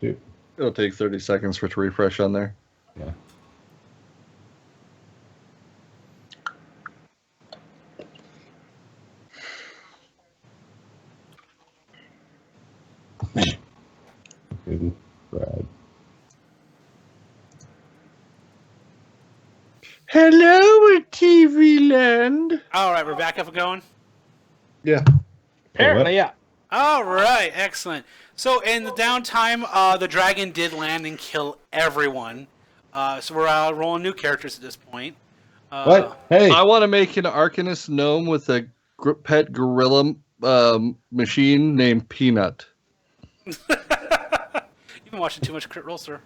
It'll take 30 seconds for it to refresh on there. Yeah. Brad. Hello, TV land. All right, we're back up and going. Yeah. Apparently, yeah. All right, excellent. So in the downtime, the dragon did land and kill everyone. So we're rolling new characters at this point. What? Hey. I want to make an Arcanist gnome with a pet gorilla machine named Peanut. You've been watching too much Crit Roll, sir.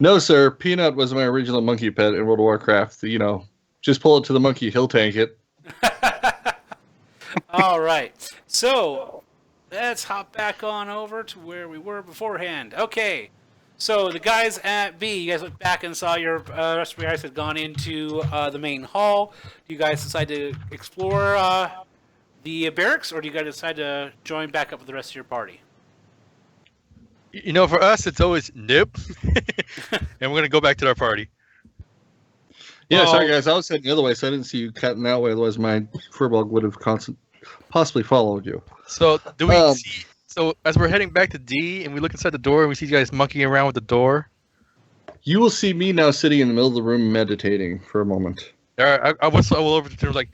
No, sir. Peanut was my original monkey pet in World of Warcraft. You know, just pull it to the monkey, he'll tank it. All right. So let's hop back on over to where we were beforehand. Okay. So the guys at B, you guys looked back and saw your rest of your guys had gone into the main hall. Do you guys decide to explore the barracks, or do you guys decide to join back up with the rest of your party? You know, for us, it's always nope. And we're going to go back to our party. Yeah, Well- sorry guys, I was heading the other way, so I didn't see you cutting that way. Otherwise, my furball would have possibly followed you. So, do we see... So, as we're heading back to D, and we look inside the door, and we see you guys monkeying around with the door. You will see me now sitting in the middle of the room meditating for a moment. I whistle over to them like,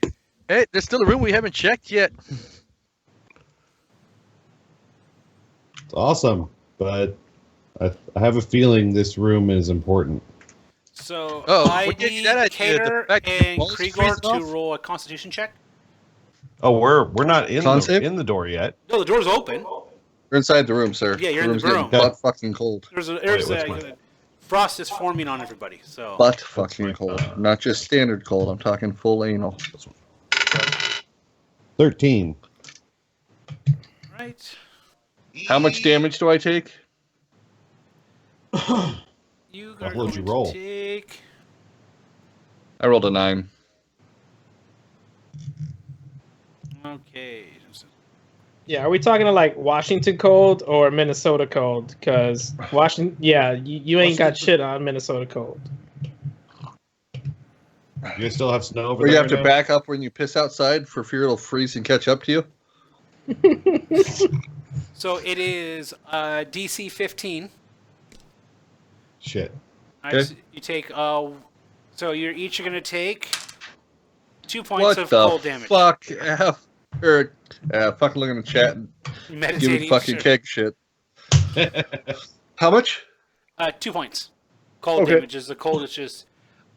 hey, there's still a room we haven't checked yet. It's awesome, but I have a feeling this room is important. So what I gave you that need idea? The Cater fact that the and walls Krigor freeze to off? roll a Constitution check. Oh, we're not in Concept? the door yet. No, the door's open. You're inside the room, sir. Yeah, you're in the room's getting room. butt fucking cold. There's what's mine? frost is forming on everybody. So Butt fucking cold. Not just standard cold. I'm talking full anal. 13. right. How much damage do I take? You How are low going did you roll? to take. I rolled a 9. Okay. Yeah, are we talking to like Washington cold or Minnesota cold? Because Washington, yeah, you ain't got shit on Minnesota cold. You guys still have snow over Or you there? have to now? back up when you piss outside for fear it'll freeze and catch up to you? So it is DC 15. Shit. All right, Okay. so you take. So you're each going to take 2 points What of the cold damage. fuck? Fucking look in the chat and give Meditating. me fucking sure. keg shit. How much? 2 points. Cold Okay. damage is the cold is just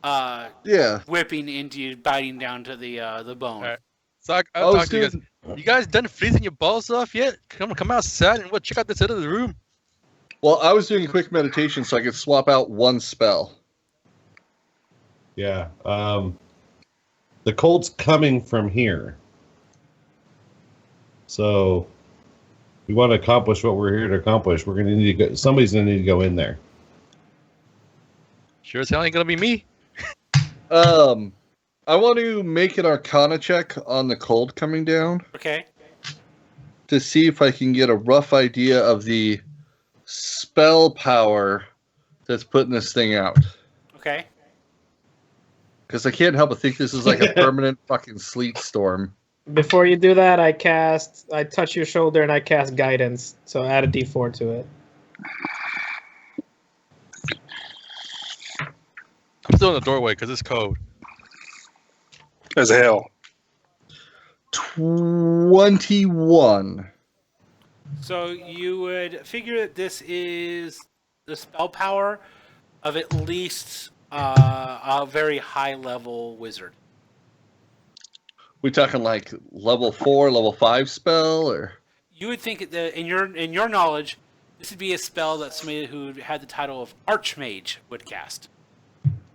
Yeah. whipping into you, biting down to the bone. All right. So I'll was talk to you guys. You guys done freezing your balls off yet? Come outside and check out this side of the room. Well, I was doing a quick meditation so I could swap out one spell. Yeah. The cold's coming from here. So, we want to accomplish what we're here to accomplish. We're going to need to go. Somebody's going to need to go in there. Sure as hell ain't gonna be me. I want to make an Arcana check on the cold coming down Okay. to see if I can get a rough idea of the spell power that's putting this thing out. Okay. Because I can't help but think this is like a permanent fucking sleet storm. Before you do that, I touch your shoulder and I cast guidance. So add a D4 to it. I'm still in the doorway because it's cold. As hell. 21. So you would figure that this is the spell power of at least a very high level wizard. We talking like level 4, level 5 spell, or You would think that in your knowledge, this would be a spell that somebody who had the title of Archmage would cast.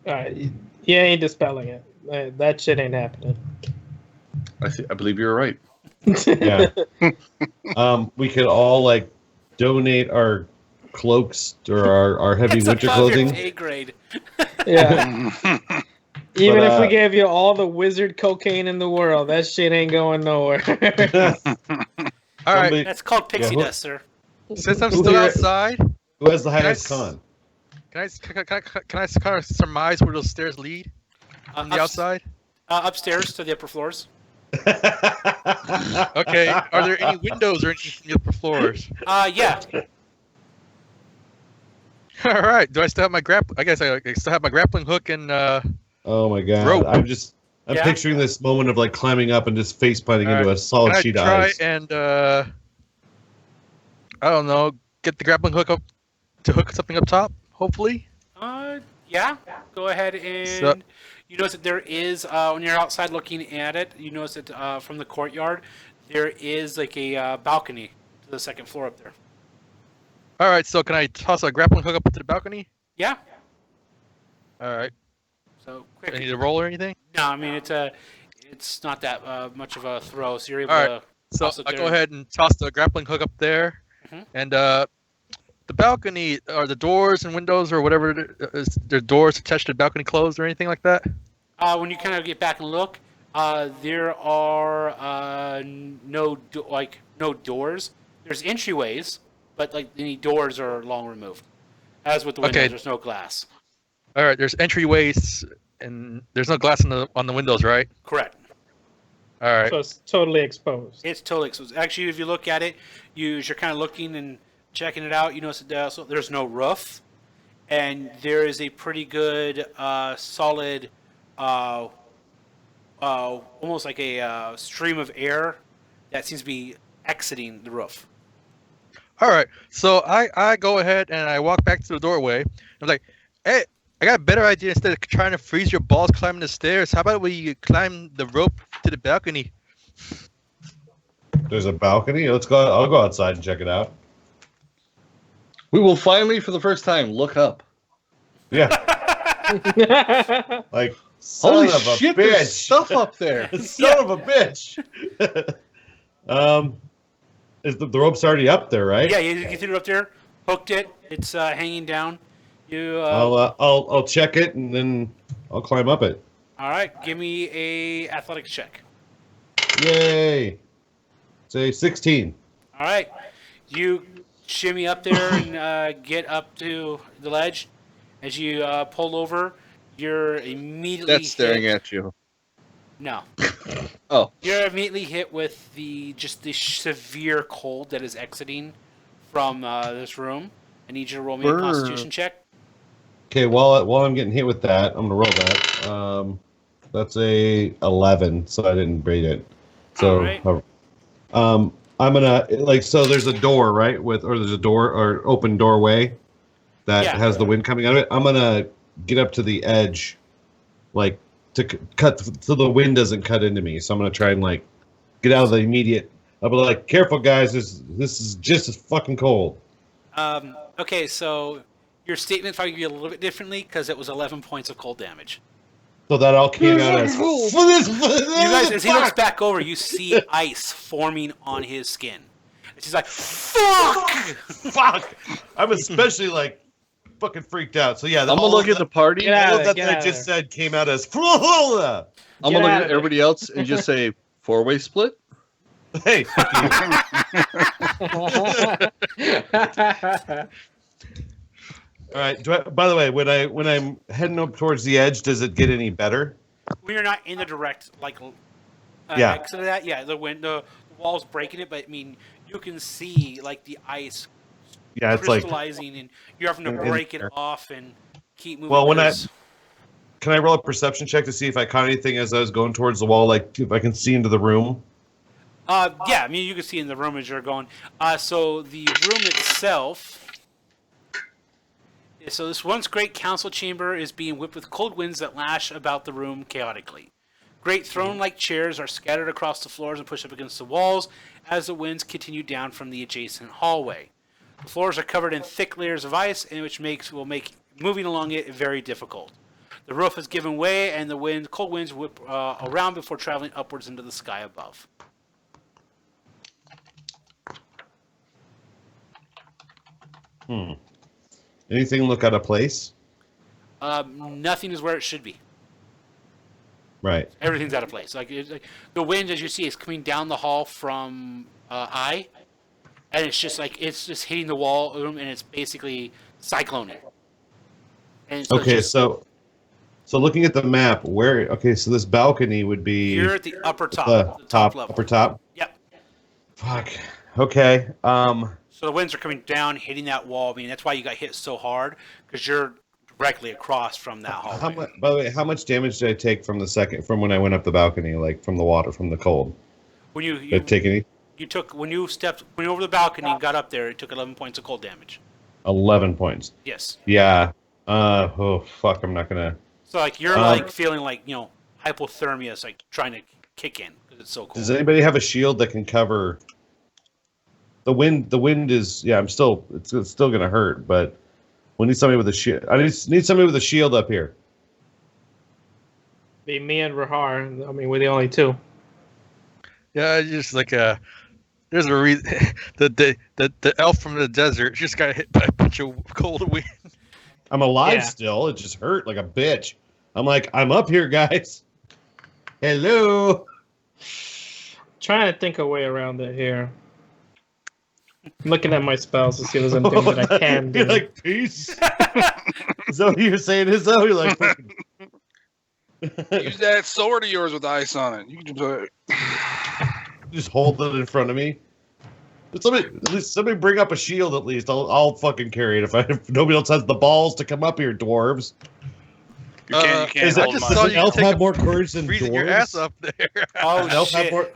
You ain't dispelling it. That shit ain't happening. I believe you're right. Yeah. We could all like donate our cloaks or our heavy It's winter above your clothing. pay grade. Yeah. Even But, if we gave you all the wizard cocaine in the world, that shit ain't going nowhere. All right. Somebody- That's called pixie Yeah, dust, sir. Since I'm Who still here- outside, Who has the highest Guys- con? can I kind of surmise where those stairs lead from the outside? Upstairs to the upper floors. Okay. Are there any windows or anything from the upper floors? Yeah. All right. Do I still have my I guess I still have my grappling hook and Oh my god! Rope. I'm Yeah. picturing this moment of like climbing up and just face planting into a solid can I sheet of try ice. and I don't know, get the grappling hook up to hook something up top? Hopefully. Yeah. Go ahead and So- you notice that there is when you're outside looking at it, you notice that from the courtyard there is like a balcony to the second floor up there. All right. So can I toss a grappling hook up to the balcony? Yeah. All right. So Do I quick. need to roll or anything? No, I mean it's not that much of a throw, so you're able All to. So Toss it I go there. ahead and toss the grappling hook up there, Mhm. and the balcony, are the doors and windows or whatever is there doors attached to the balcony closed or anything like that? When you kind of get back and look, there are no doors. There's entryways, but like any doors are long removed. As with the windows, Okay. there's no glass. All right. There's entryways and there's no glass on the windows, right? Correct. All right. So it's totally exposed. It's totally exposed. Actually, if you look at it, you're kind of looking and checking it out. You notice that there's no roof, and there is a pretty good, solid, almost like a stream of air that seems to be exiting the roof. All right. So I go ahead and I walk back to the doorway. I'm like, hey, I got a better idea. Instead of trying to freeze your balls climbing the stairs, how about we climb the rope to the balcony? There's a balcony. Let's go. I'll go outside and check it out. We will finally, for the first time, look up. Yeah, like son Holy of a shit, bitch. there's stuff up there. Son of a bitch. Is the rope's already up there, right? Yeah, you threw it up there, hooked it. It's hanging down. You. I'll check it and then I'll climb up it. All right, give me a athletics check. Yay! Say 16. All right, you shimmy up there and get up to the ledge. As you pull over, you're immediately That's staring hit. at you. No, Oh, you're immediately hit with the severe cold that is exiting from this room. I need you to roll me a Brr. Constitution check. Okay, while I'm getting hit with that, I'm gonna roll that. That's a 11, so I didn't rate it. So, Alright. I'm gonna so there's a door, right? There's a door or open doorway that Yeah. has the wind coming out of it. I'm gonna get up to the edge, like to cut so the wind doesn't cut into me. So I'm gonna try and like get out of the immediate. I'll be like, careful guys, this is just as fucking cold. Okay, so your statement probably be a little bit differently because it was 11 points of cold damage. So that all came out as You guys, as he looks back over, you see ice forming on his skin. And she's like, "Fuck!" Fuck! I'm especially like fucking freaked out. So yeah, I'm gonna look at the party. Get out all of that there, I get just out said came out as. I'm gonna Get look out at of everybody else and just say four-way split. Hey, fuck you. All right. By the way, when I'm heading up towards the edge, does it get any better? When you're not in the direct Yeah. exit of that, yeah, the wall's breaking it, but I mean you can see like the ice Yeah, it's like. crystallizing, and you're having to in break it there. off and keep moving. Well, when I- 'cause- Can I roll a perception check to see if I caught anything as I was going towards the wall? Like if I can see into the room. yeah, I mean you can see in the room as you're going. So the room itself. So this once great council chamber is being whipped with cold winds that lash about the room chaotically. Great throne-like chairs are scattered across the floors and pushed up against the walls as the winds continue down from the adjacent hallway. The floors are covered in thick layers of ice, and which will make moving along it very difficult. The roof has given way, and the cold winds whip around before traveling upwards into the sky above. Anything look out of place? Nothing is where it should be. Right. Everything's out of place. Like the wind, as you see, is coming down the hall from and it's just hitting the wall, and it's basically cycloning. And so Okay, so looking at the map, so this balcony would be you're at the upper top, the the top level. upper top. Yep. Fuck. Okay. So the winds are coming down, hitting that wall. I mean, that's why you got hit so hard, because you're directly across from that hallway. By the way, how much damage did I take from when I went up the balcony, like from the water, from the cold? When you Did I take any? when you went over the balcony and got up there, it took 11 points of cold damage. 11 points. Yes. Yeah. Oh fuck! I'm not gonna. So like you're like feeling like hypothermia is like trying to kick in because it's so cold. Does anybody have a shield that can cover? The wind is it's still gonna hurt, but we need somebody with a shield. I need somebody with a shield up here. Be me and Rahar. I mean, we're the only two. Yeah, just like there's a reason. The elf from the desert just got hit by a bunch of cold wind. I'm alive Yeah. still. It just hurt like a bitch. I'm up here, guys. Hello. Trying to think a way around it here. I'm looking at my spells to see if there's anything that I can do. You're like, peace. Is that what you're saying? Is that you're like? Use that sword of yours with ice on it. You can just Just hold it in front of me. Somebody bring up a shield at least. I'll fucking carry it if nobody else has the balls to come up here, dwarves. you can't Is hold that mine. saw does an you elf take have a more courage than Freezing dwarves? your ass up there. Oh Elf have shit! more.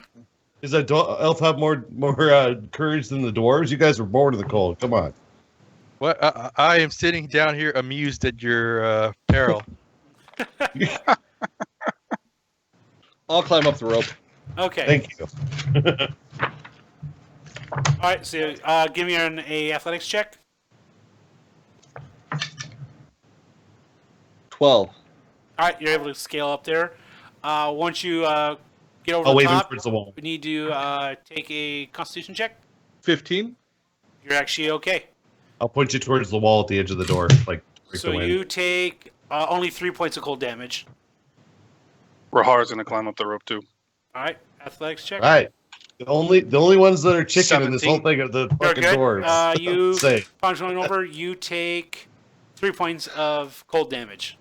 Does an elf have more courage than the dwarves? You guys were born in the cold. Come on. What? I am sitting down here amused at your peril. I'll climb up the rope. Okay. Thank you. All right. So give me an athletics check. 12. All right, you're able to scale up there. Once you get over I'll the wave him top, towards the wall. we need to take a Constitution check. 15. You're actually okay. I'll point you towards the wall at the edge of the door, like break So the wind. you take only 3 points of cold damage. Rahar's gonna climb up the rope too. All right, athletics check. All right. The only ones that are chicken in this whole 17. thing are the You're fucking good. dwarves. You Say. punch going over. You take 3 points of cold damage.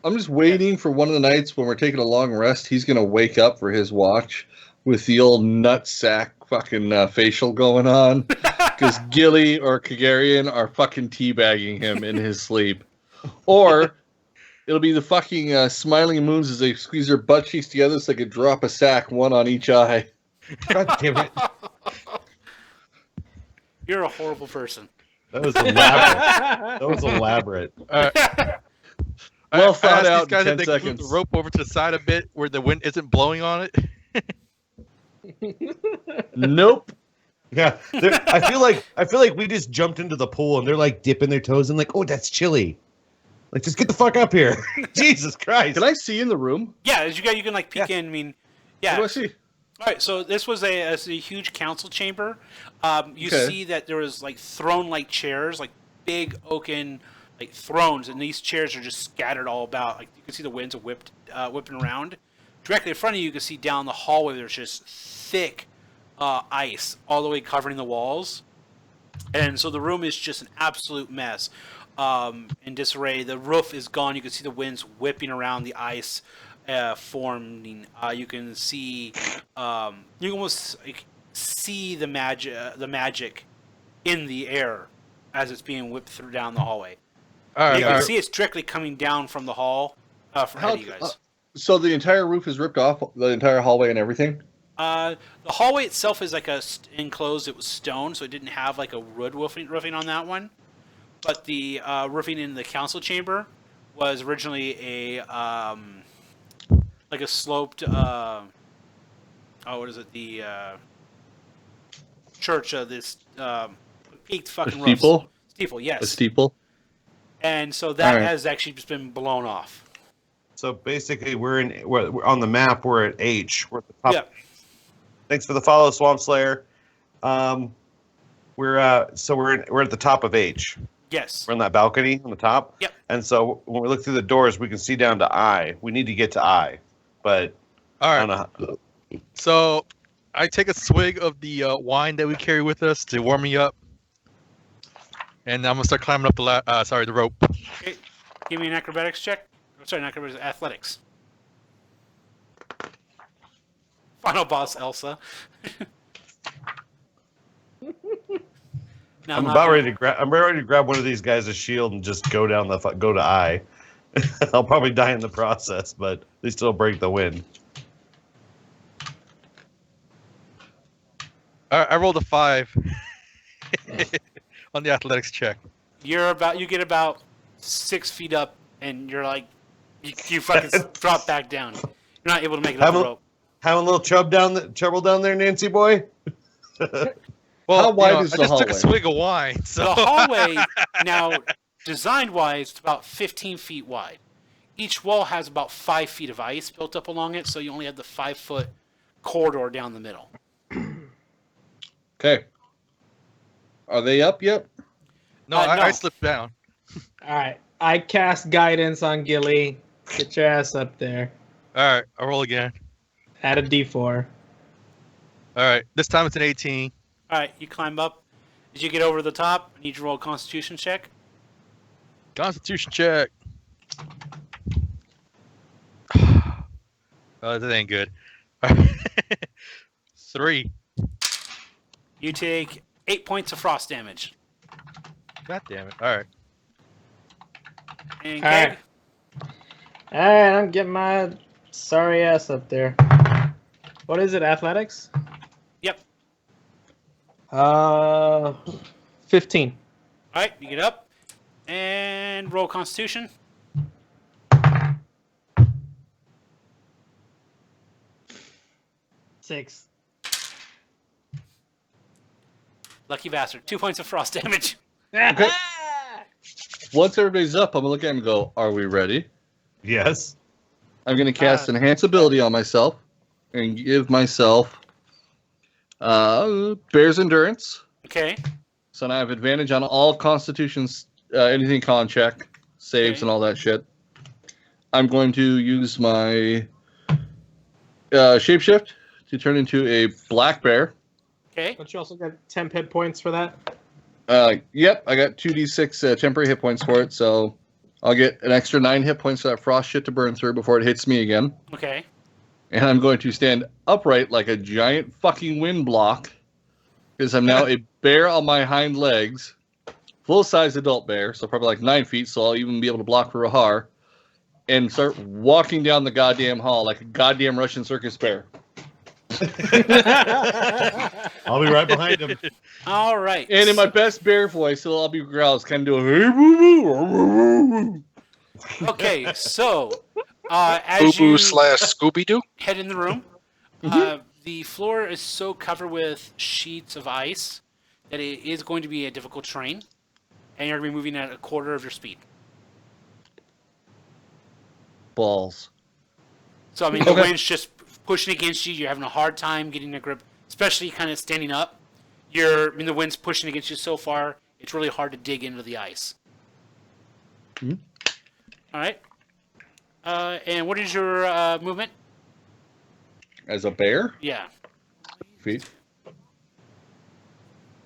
I'm just waiting for one of the nights when we're taking a long rest. He's going to wake up for his watch with the old nutsack fucking facial going on. Because Gilly or Kagarian are fucking teabagging him in his sleep. Or it'll be the fucking smiling moons as they squeeze their butt cheeks together so they could drop a sack, one on each eye. God damn it. You're a horrible person. That was elaborate. That was elaborate. Well I thought asked out these guys in if 10 they could move seconds. the rope over to the side a bit where the wind isn't blowing on it. Nope. Yeah, I feel like we just jumped into the pool and they're like dipping their toes in, like, oh, that's chilly. Like, just get the fuck up here. Jesus Christ. Can I see in the room? Yeah, as you can like peek in. I mean, yeah. What do I see? All right, so this was a huge council chamber. You Okay. see that there was like throne-like chairs, like big oaken like thrones, and these chairs are just scattered all about. Like you can see the winds whipping around. Directly in front of you, you can see down the hallway. There's just thick ice all the way covering the walls, and so the room is just an absolute mess. In disarray. The roof is gone. You can see the winds whipping around the ice. Forming, you can see, you can almost see the magic in the air as it's being whipped through down the hallway. All right, You all can right. see it's directly coming down from the hall, from ahead of you guys. So the entire roof is ripped off, the entire hallway and everything? The hallway itself is like enclosed. It was stone, so it didn't have like a wood roofing on that one. But the roofing in the council chamber was originally a like a sloped what is it, the church of this peaked fucking A steeple? Steeple, yes. A steeple? And so that Alright. has actually just been blown off. So basically, we're on the map. We're at H. We're at the top. Yeah. Thanks for the follow, Swamp Slayer. We're at the top of H. Yes. We're on that balcony on the top. Yep. And so when we look through the doors, we can see down to I. We need to get to I, but All I right. don't know. So I take a swig of the wine that we carry with us to warm me up, and I'm gonna start climbing up the rope. Okay. Give me an acrobatics check. Oh, sorry, not acrobatics, athletics. Final boss, Elsa. Now, I'm not about gonna- ready to grab. I'm ready to grab one of these guys' shield and just go down go to I. I'll probably die in the process, but they still break the wind. I rolled a 5 on the athletics check. You get about 6 feet up, and you're like, you fucking drop back down. You're not able to make it up the rope. Having a little trouble down there, Nancy boy. Well, How wide you know, is I the just took a hallway? swig of wine, so The hallway, now, designed-wise, it's about 15 feet wide. Each wall has about 5 feet of ice built up along it, so you only have the 5-foot corridor down the middle. Okay. Are they up yet? no, no. I slipped down. All right. I cast guidance on Gilly. Get your ass up there. All right, I roll again. Add a D4. All right, this time it's an 18. All right, you climb up. As you get over the top, I need you to roll a Constitution check. Constitution check. Oh, that ain't good. 3. You take 8 points of frost damage. God damn it. All right. And All Keg, right. All right, I'm getting my sorry ass up there. What is it? Athletics? Yep. 15. All right, you get up and roll Constitution. Six. Lucky bastard. 2 points of frost damage. Okay. Once everybody's up, I'm going to look at them and go, are we ready? Yes. I'm going to cast Enhance Ability on myself and give myself Bear's Endurance. Okay. So now I have advantage on all Constitutions, anything con check, saves, Okay. and all that shit. I'm going to use my Shapeshift to turn into a black bear. Okay. Don't you also get 10 hit points for that? Yep, I got 2d6 temporary hit points for it, so I'll get an extra 9 hit points for that frost shit to burn through before it hits me again. Okay. And I'm going to stand upright like a giant fucking wind block, because I'm now a bear on my hind legs, full-size adult bear, so probably like 9 feet, so I'll even be able to block for Rahar, and start walking down the goddamn hall like a goddamn Russian circus bear. I'll be right behind him. All right. And in my best bear voice, so I'll be growls, kind of doing, hey, boo, boo. Okay, so as Boo you Boo / Scooby Doo. head in the room, the floor is so covered with sheets of ice that it is going to be a difficult terrain, and you're going to be moving at a quarter of your speed. Balls. So, I mean, the Okay. wind's just pushing against you. You're having a hard time getting a grip, especially kind of standing up. The wind's pushing against you so far, it's really hard to dig into the ice. Mhm. All right. And what is your movement? As a bear? Yeah. Feet.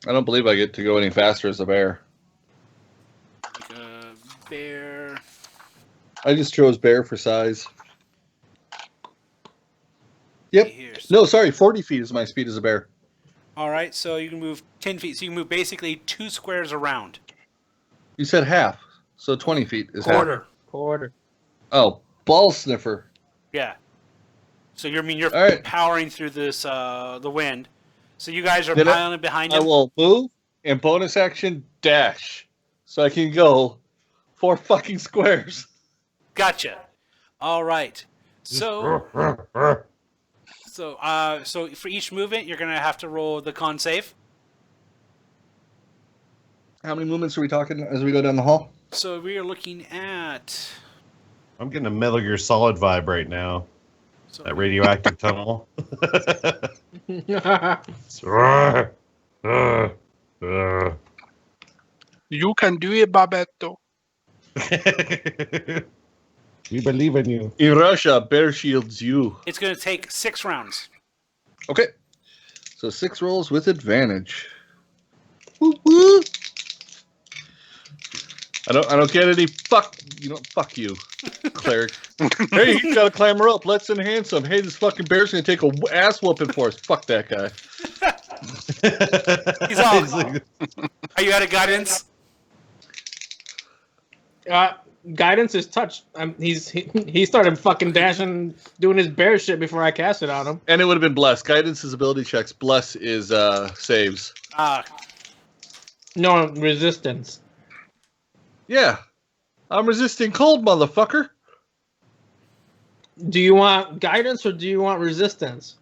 I don't believe I get to go any faster as a bear. Like a bear. I just chose bear for size. Yep. Here. No, sorry, 40 feet is my speed as a bear. All right, so you can move 10 feet. So you can move basically 2 squares around. You said half, so 20 feet is half. Quarter. Oh, ball sniffer. Yeah. So you're All right. powering through this the wind. So you guys are Then I- piling behind I him. will move and bonus action dash, so I can go 4 fucking squares. Gotcha. All right. So so for each movement, you're gonna have to roll the con save. How many movements are we talking as we go down the hall? So we are looking at. I'm getting a Metal Gear Solid vibe right now. So That radioactive tunnel. You can do it, Babetto. We believe in you. In Russia, bear shields you. it's gonna take 6 rounds. Okay. So 6 rolls with advantage. Woo woo. I don't get any fuck you, cleric. Hey, he's got to climb her up. Let's enhance him. Hey, this fucking bear's gonna take a ass whooping for us. Fuck that guy. He's all. Are you out of guidance? Guidance is touched. He started fucking dashing, doing his bear shit before I cast it on him. And it would have been bless. Guidance is ability checks. Bless is saves. No resistance. Yeah, I'm resisting cold, motherfucker. Do you want guidance or do you want resistance?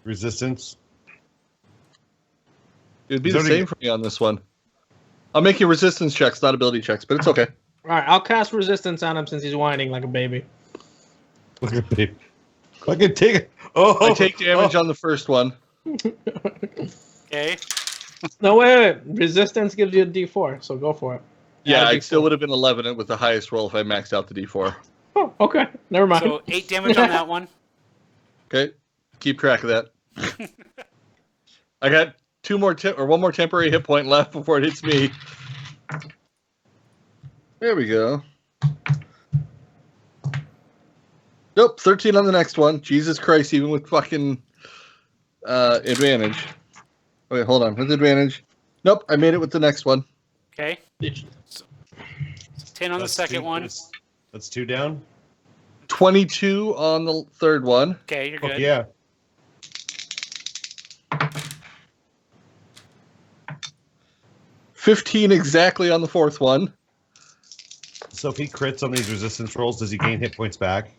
Resistance. It'd be the same for me on this one. I'm making resistance checks, not ability checks, but it's okay. All right, I'll cast resistance on him since he's whining like a baby. Like a baby. Fucking take it. Oh, I take damage on the first one. Okay. No, wait. Resistance gives you a D4, so go for it. Yeah, Add a I still D4. would have been 11 with the highest roll if I maxed out the D4. Oh, okay. Never mind. So 8 damage on that one. Okay, keep track of that. I got one more temporary hit point left before it hits me. There we go. Nope, 13 on the next one. Jesus Christ, even with fucking advantage. Wait, hold on. With advantage. Nope, I made it with the next one. Okay. So 10 on the second one. That's 2 down. 22 on the third one. Okay, you're Fuck good. yeah. $15 exactly on the fourth one. So if he crits on these resistance rolls, does he gain hit points back?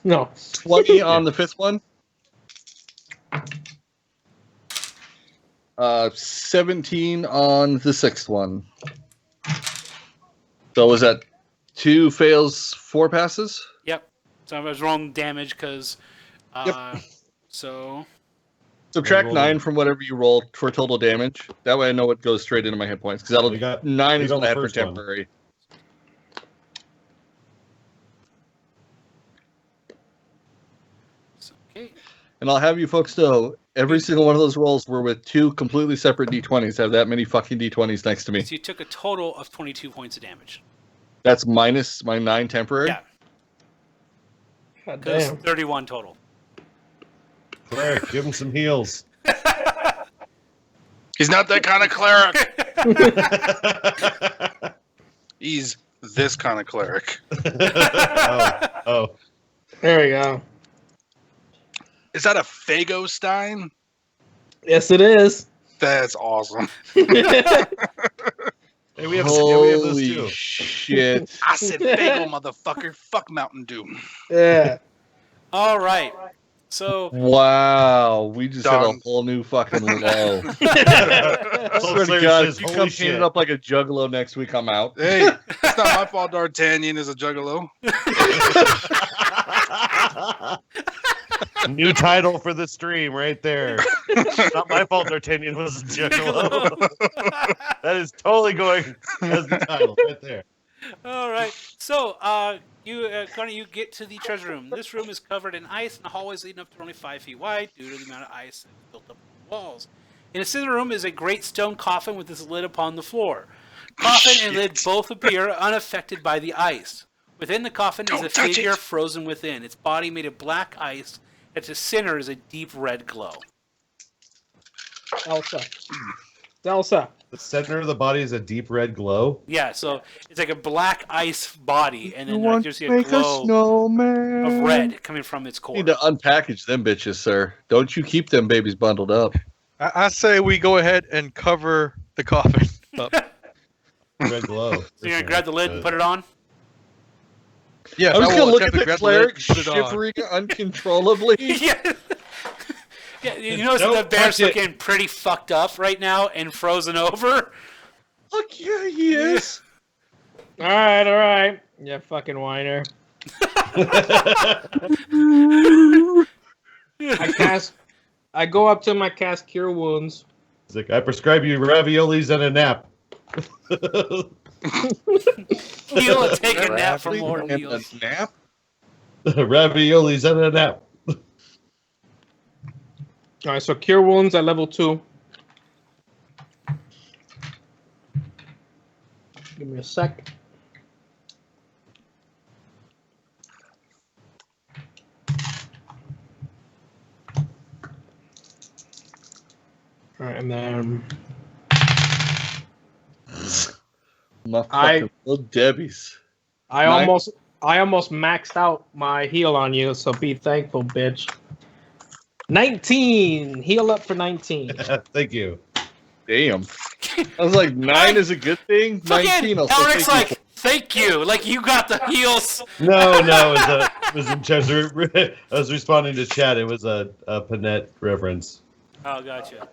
No. 20 on the fifth one. 17 on the sixth one. So was that 2 fails, 4 passes? Yep. So I was rolling damage because. Yep. So. Subtract Roll 9 it. from whatever you roll for total damage. That way I know what goes straight into my hit points. Because We got 9 we is got what the I had for first one. temporary. Okay. And I'll have you folks know, every single one of those rolls were with 2 completely separate D20s. I have that many fucking D20s next to me. So you took a total of 22 points of damage. That's minus my 9 temporary? Yeah. God Because damn. 31 total. Cleric, give him some heals. He's not that kind of cleric. He's this kind of cleric. Oh. There we go. Is that a Fagostein? Yes, it is. That's awesome. Hey, we have those Holy too. shit. I said Fago, motherfucker. Fuck Mountain Dew. Yeah. All right. So. Wow. We just hit a Done. whole new fucking low. Full Swear to Slayer God, says, if you "Holy come shit." painted up like a juggalo next week, I'm out. Hey, it's not my fault D'Artagnan is a juggalo. New title for the stream right there. Not my fault D'Artagnan was a juggalo. That is totally going as the title right there. All right. So, Connie, you get to the treasure room. This room is covered in ice, and the hallways leading up to only 5 feet wide due to the amount of ice that's built up in the walls. In the center room is a great stone coffin with its lid upon the floor. Coffin and lid both appear unaffected by the ice. Within the coffin is a Don't touch figure it. frozen within. Its body made of black ice. At the center is a deep red glow. Elsa. Elsa. The center of the body is a deep red glow. Yeah, so it's like a black ice body, and then You want you see to a make a glow snowman? of red coming from its core. Need to unpackage them bitches, sir. Don't you keep them babies bundled up. I say we go ahead and cover the coffin up. Red glow. So you're gonna grab the lid and put it on? Yes, I was will going to look attempt at the grab cleric lid and put it on. shivering uncontrollably. Yeah. Yeah, you notice Don't that the bear's touch it. looking pretty fucked up right now and frozen over. Fuck yeah, he is. All right. Yeah, fucking whiner. I go up to my cast cure wounds. It's like, I prescribe you raviolis and a nap. He'll take a nap for more And a meals. nap? Raviolis and a nap. All right, so cure wounds at level 2. Give me a sec. All right, and then My I- fucking little Debbie's. I Nine- almost maxed out my heal on you, so be thankful, bitch. 19. Heal up for 19. Thank you. Damn. I was like, 9 is a good thing. 19. I'll say Eric's thank you. like, thank you. Like you got the heals. No, it was in chat. I was responding to chat. It was a Panette reference. Oh, gotcha.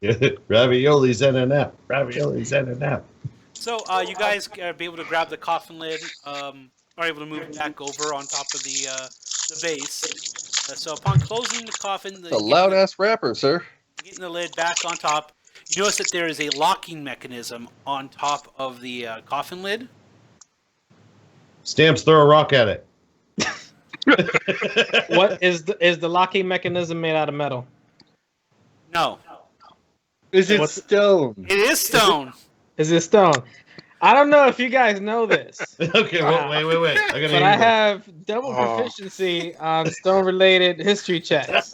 Raviolis and a nap. Raviolis and a nap. So, you guys are able to grab the coffin lid, are able to move it back over on top of the base. So, upon closing the coffin, It's a loud ass rapper, sir. getting the lid back on top, you notice that there is a locking mechanism on top of the coffin lid. Stamps, throw a rock at it. What is the locking mechanism made out of metal? No, Is it What's- stone? it is stone. Is it stone? I don't know if you guys know this, Okay, Wow. wait. I gotta but I have double proficiency on stone-related history checks.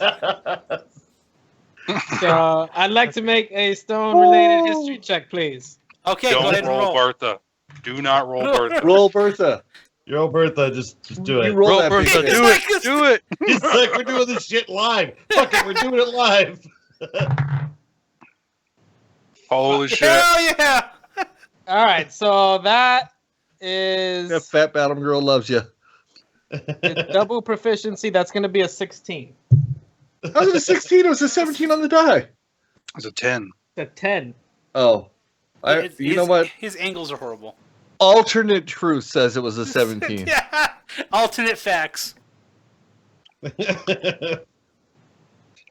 So I'd like to make a stone-related history check, please. Okay, go ahead Don't and roll roll. Bertha. Do not roll Bertha. Roll Bertha. Your old Bertha, just do You it. roll Roll that Bertha, bitch. do it, do it. It's like we're doing this shit live. Fuck it, we're doing it live. Holy shit. Hell yeah! All right, so that is That fat bottom girl loves you. it's double proficiency. That's going to be a 16. How was it a 16? It was a 17 on the die. It's a 10. It's a 10. Oh. You know what? His angles are horrible. Alternate truth says it was a 17. Yeah. Alternate facts. It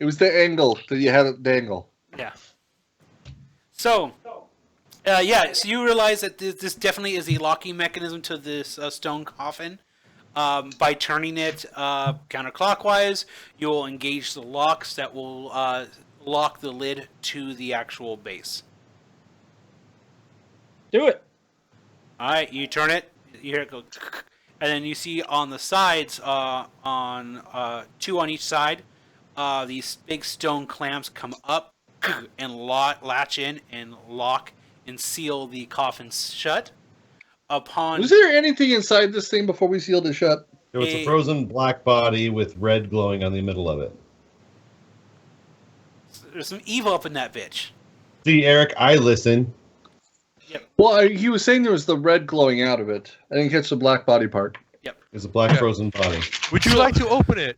was the angle that you had it dangle. Yeah. So, so you realize that this definitely is a locking mechanism to this stone coffin. By turning it counterclockwise, you'll engage the locks that will lock the lid to the actual base. Do it. All right, you turn it. You hear it go, and then you see on the sides, on 2 on each side, these big stone clamps come up and latch in and lock and seal the coffin shut. Upon Was there anything inside this thing before we sealed it shut? There was a frozen black body with red glowing on the middle of it. there's some evil up in that bitch. See, Eric, I listen. Well, he was saying there was the red glowing out of it. I didn't catch the black body part. There's a black frozen body. Would you like to open it?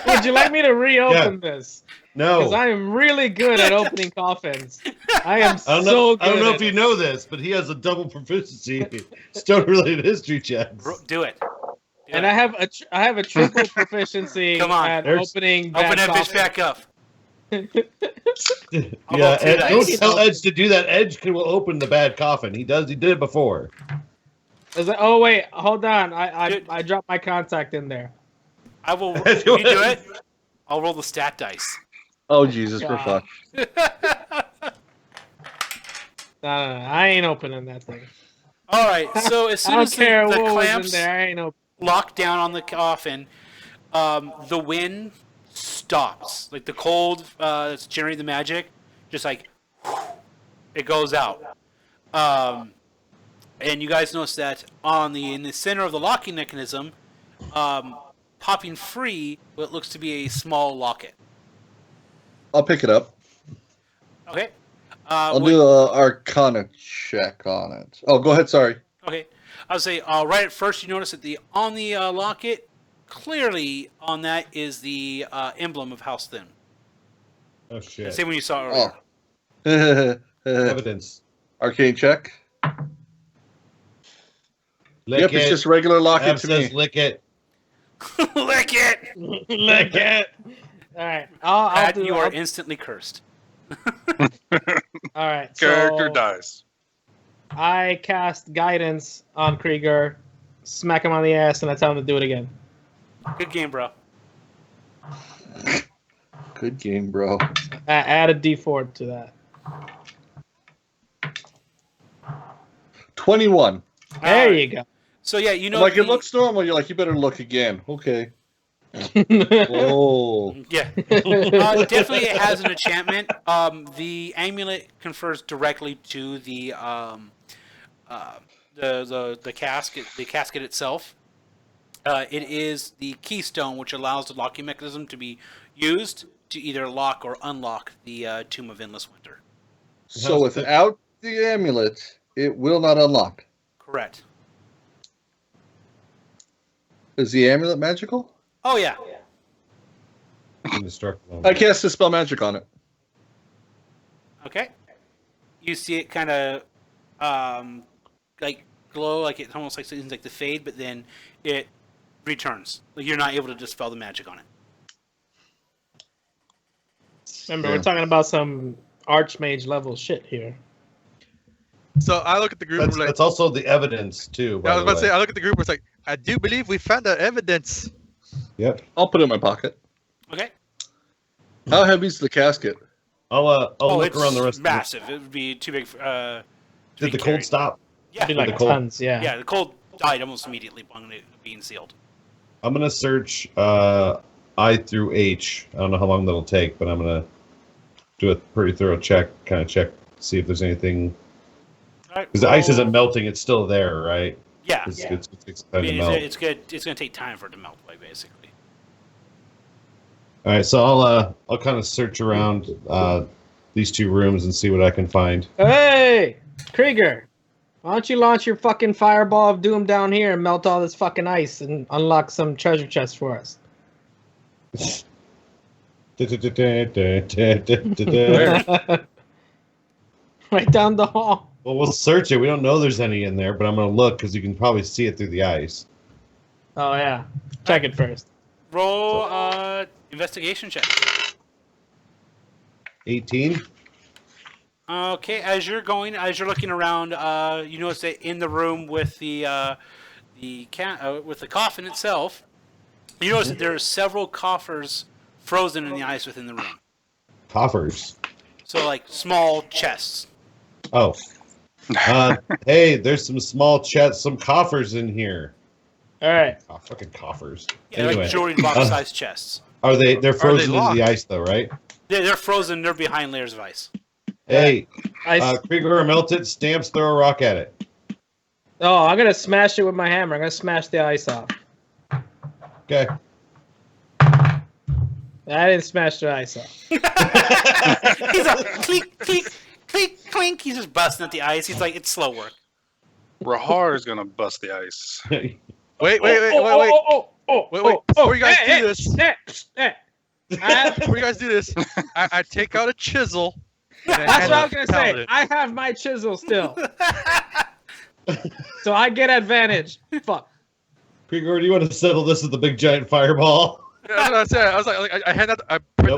Would you like me to reopen this? No. Because I am really good at opening coffins. I am I don't so know, good. I don't know at if you it. know this, but he has a double proficiency stone-related history checks. Do it. And I have a triple proficiency Come on. at There's- opening bad Open that bitch coffins. back up. I'll Yeah, roll 2 and don't dice. tell Edge to do that. Edge will open the bad coffin. He did it before. Is it, oh wait, hold on. Dude. I dropped my contact in there. I will. You do it. I'll roll the stat dice. Oh, Jesus, we're God. fucked. No, I ain't opening that thing. All right. So as I soon don't as care the what was in clamps there. I ain't open. lock down on the coffin, the wind stops. Like the cold that's generating the magic, just like it goes out. And you guys notice that in the center of the locking mechanism, popping free what looks to be a small locket. I'll pick it up. Okay. I'll do a Arcana check on it. Oh, go ahead. Sorry. Okay. I would say right at first you notice that on the locket, clearly on that is the emblem of House Thin. Oh shit! Same when you saw it earlier. Oh. Evidence. Arcane check. Lick Yep, it. it's just regular locket Ab to says me. lick it. Lick it! Look at. All right, I'll Pat, do. you are I'll- instantly cursed. all right. Character so dies. I cast guidance on Krieger, smack him on the ass, and I tell him to do it again. Good game, bro. Good game, bro. Add a D4 to that. 21. There you go. So yeah, you know, I'm like, it looks normal. You're like, you better look again. Okay. Oh. Yeah, definitely it has an enchantment. The amulet confers directly to the casket itself. It is the keystone which allows the locking mechanism to be used to either lock or unlock the Tomb of Endless Winter. So without the amulet, it will not unlock. Correct. Is the amulet magical? Oh yeah. Indestructible. I cast Dispel Magic on it. Okay. You see it kind of like glow, like it almost like seems like the fade, but then it returns. Like you're not able to dispel the magic on it. Remember, we're talking about some Archmage level shit here. So I look at the group. That's, and I'm like, that's also the evidence too. I was By about the to say, way. I look at the group. And it's like, I do believe we found the evidence. Yep. I'll put it in my pocket. Okay. How heavy is the casket? I'll look it's around the rest. massive. It would be too big for. Did be the cold carried. stop? Yeah. Be like the cold- tons, yeah. Yeah, the cold died almost immediately upon it being sealed. I'm gonna search I through H. I don't know how long that'll take, but I'm gonna do a pretty thorough check, see if there's anything. All right, Because the ice isn't melting; it's still there, right? Yeah. It's, Yeah. it's, it's I time to mean, melt. it's good. It's going to take time for it to melt, like basically. All right, so I'll kind of search around these two rooms and see what I can find. Hey, Krieger, why don't you launch your fucking fireball of doom down here and melt all this fucking ice and unlock some treasure chests for us? Right down the hall. Well, we'll search it. We don't know there's any in there, but I'm gonna look because you can probably see it through the ice. Oh yeah, check it first. Roll investigation check. 18. Okay, as you're looking around, you notice that in the room with with the coffin itself, you notice that there are several coffers frozen in the ice within the room. Coffers. So like small chests. Oh. Hey, there's some small chests, some coffers in here. All right. Oh, fucking coffers. Yeah, Anyway, like jewelry box-sized chests. they're frozen into locked? the ice though, right? They're frozen. They're behind layers of ice. Hey, Ice. Krieger, melt it. Stamps, throw a rock at it. Oh, I'm gonna smash it with my hammer. I'm gonna smash the ice off. Okay. I didn't smash the ice off. He's like clink, clink, clink, clink. He's just busting at the ice. He's like, it's slow work. Rahar is gonna bust the ice. Wait. Wait. Before you guys do this, Hey. before you guys do this, I take out a chisel. and I That's hand what I it was to gonna the say. paladin. I have my chisel still, so I get advantage. Fuck. Krieger, do you want to settle this with the big giant fireball? That's what I said. I was like I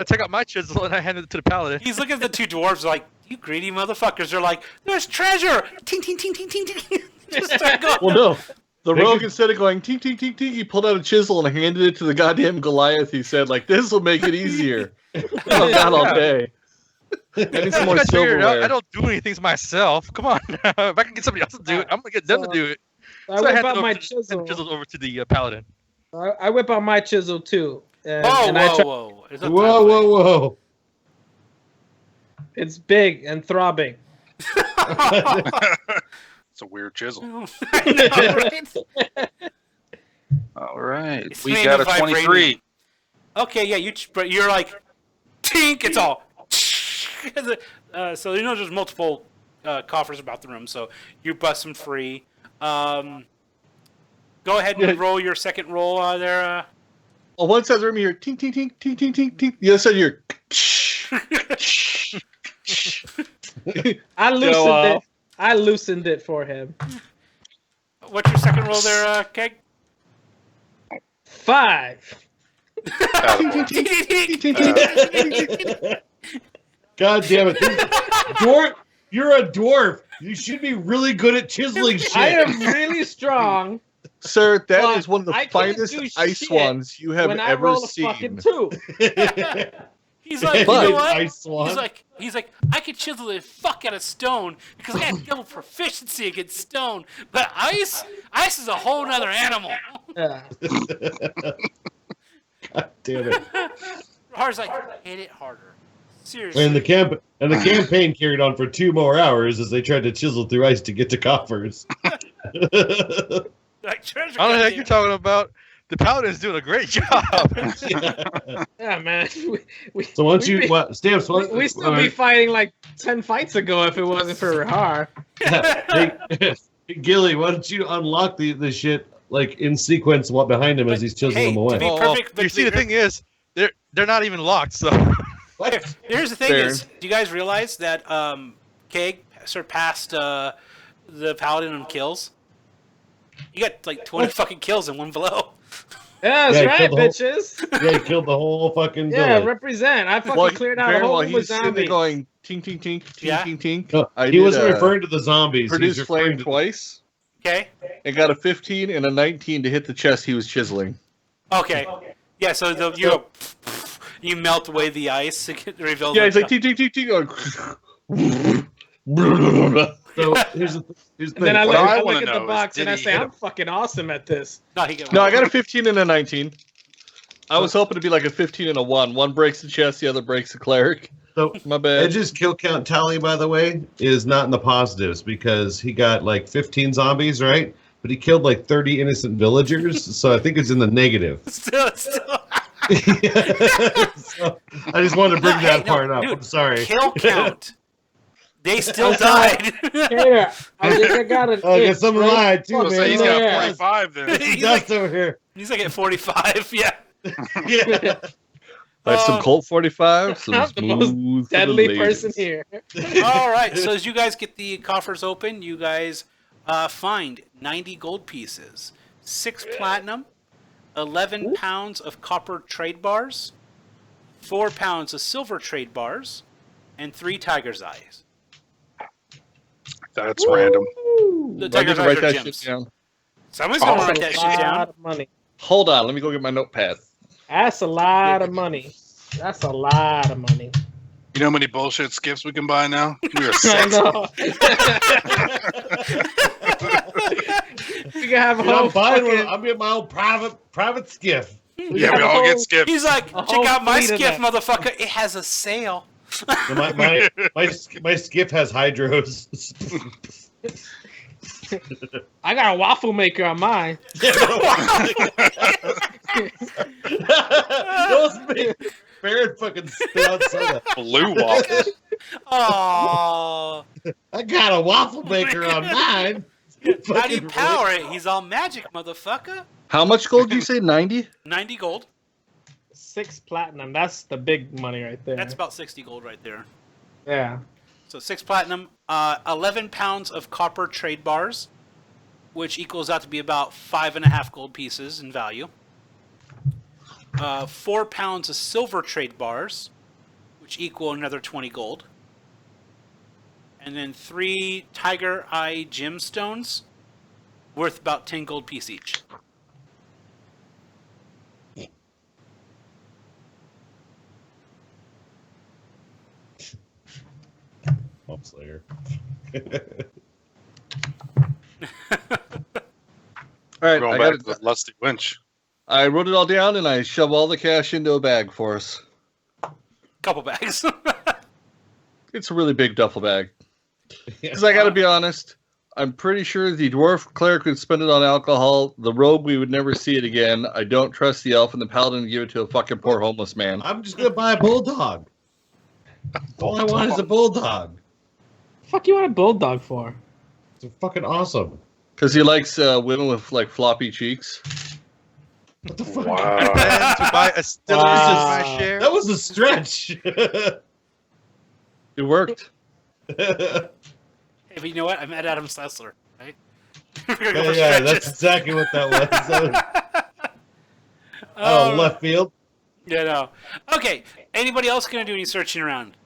take out my chisel and I hand it to the paladin. He's looking at the two dwarves like, you greedy motherfuckers. They're like, there's treasure. Ting, ting, ting, ting, ting, ting. Just start going. Well, no. The They rogue, could- instead of going tink, tink, tink, tink, he pulled out a chisel and handed it to the goddamn Goliath. He said, like, this will make it easier. Oh, God, all day. I need some You more guys figure it out. silverware. I don't do anything myself. Come on. If I can get somebody else to do it, I'm gonna get them to do it. I So whip handed out over my to- chisel. chisel over to the paladin. I whip out my chisel too. And, Whoa, and I try- whoa. It's not Whoa, that whoa, whoa. It's big and throbbing. It's a weird chisel. I know, right? All right, It's we made got a of vibranium. 23. Okay, yeah, you're like, tink, it's all. So you know there's multiple coffers about the room, so you bust them free. Go ahead and roll your second roll there. On one side of the room, you hear tink, tink, tink, tink, tink, tink, tink. The other side, you hear. I loosened off. it. I loosened it for him. What's your second roll there, Keg? 5. God damn it. Dwarf, you're a dwarf. You should be really good at chiseling shit. I am really strong Sir, that But is one of the I can't finest do ice shit ones you have when I ever roll a seen. fucking 2. He's like, you But- know what? Ice swan. He's like, I could chisel the fuck out of stone because I got double proficiency against stone. But ice is a whole nother animal. Yeah. God damn it. Rahar's like, hit it harder. Seriously. And the campaign carried on for 2 more hours as they tried to chisel through ice to get to coffers. Like, treasure. I don't know what goddamn. you're talking about. The Paladin's doing a great job. Yeah, man. So once we'd you be- Stamps, we still be fighting like 10 fights ago if it wasn't for Rahar. hey, Gilly, why don't you unlock the shit like in sequence what behind him as he's chiseling Hey, them away? to be Well, perfect, you see, the thing is, they're not even locked. So Here's the thing: Fair. is, do you guys realize that Keg surpassed the Paladin in kills? You got like 20 fucking kills in one blow. Yeah, that's Yeah, he right, killed the whole- bitches. Yeah, he killed the whole fucking Yeah, village. represent. I fucking cleared out a whole while room with he's sitting there zombies. going tink tink tink tink Yeah. tink tink. No, I he did, wasn't referring to the zombies. Produce He's flame referring to twice Okay. and got a 15 and a 19 to hit the chest he was chiseling. Okay. Yeah. So you melt away the ice to get reveal. Yeah, he's like tink tink tink tink. So here's the And thing. then I What look, I I wanna look at know the is, box and did I he say, hit I'm fucking awesome at this. no, he got. No, I got a 15 and a 19. I was hoping to be like a 15 and a 1. One breaks the chest, the other breaks the cleric. So My bad. Edge's kill count tally, by the way, is not in the positives because he got like 15 zombies, right? But he killed like 30 innocent villagers, so I think it's in the negative. Still. So, I just wanted to bring Hey, that no, part up. dude, I'm sorry. Kill count. They still died. Here, I think I got it. Oh, I got some lied too, So man. say he's got Yeah. 45 then. He's Dust like- over here. He's like at 45. Yeah. Yeah. Like some Colt 45, some I'm the most smooth Deadly lasers. person here. All right. So as you guys get the coffers open, you guys find 90 gold pieces, 6 platinum, 11 pounds of copper trade bars, 4 pounds of silver trade bars, and 3 tiger's eyes. That's random. The I tiger's need to eyes write are that gems. shit down. Someone's gonna That's write a that shit lot down. of money. Hold on, let me go get my notepad. That's a lot of money. That's a lot of money. You know how many bullshit skiffs we can buy now? We are I set. know. You can have a Dude, I'm whole buying one. fucking- I'm getting my own private skiff. Yeah, we all get skiffs. He's like, A check whole out my fleet of skiff, them. motherfucker. It has a sail. So my skiff has hydros. I got a waffle maker on mine. Those big Barrett fucking spit out soda. Blue waffle. Oh, I got a waffle maker on mine. how do you power it? He's all magic, motherfucker. How much gold do you say? 90? 90 gold. 6 platinum. That's the big money right there. That's about 60 gold right there. Yeah. So 6 platinum, 11 pounds of copper trade bars, which equals out to be about 5.5 gold pieces in value. 4 pounds of silver trade bars, which equal another 20 gold. And then 3 tiger eye gemstones, worth about 10 gold piece each. Pump Slayer. All right, Going I, back got to it. the lusty winch. I wrote it all down and I shove all the cash into a bag for us. Couple bags. It's a really big duffel bag. Because I got to be honest, I'm pretty sure the dwarf cleric would spend it on alcohol. The rogue, we would never see it again. I don't trust the elf and the paladin to give it to a fucking poor homeless man. I'm just gonna buy a bulldog. All I want is a bulldog. Fuck you want a bulldog for? It's fucking awesome. Because he likes women with like floppy cheeks. What the fuck? Wow. Plan to buy a still Wow. my share. That was a stretch. It worked. Hey, but you know what? I met Adam Sessler, right? We're gonna go for Yeah, stretches. that's exactly what that was. Oh, Left field. Yeah, no. Okay. Anybody else gonna do any searching around?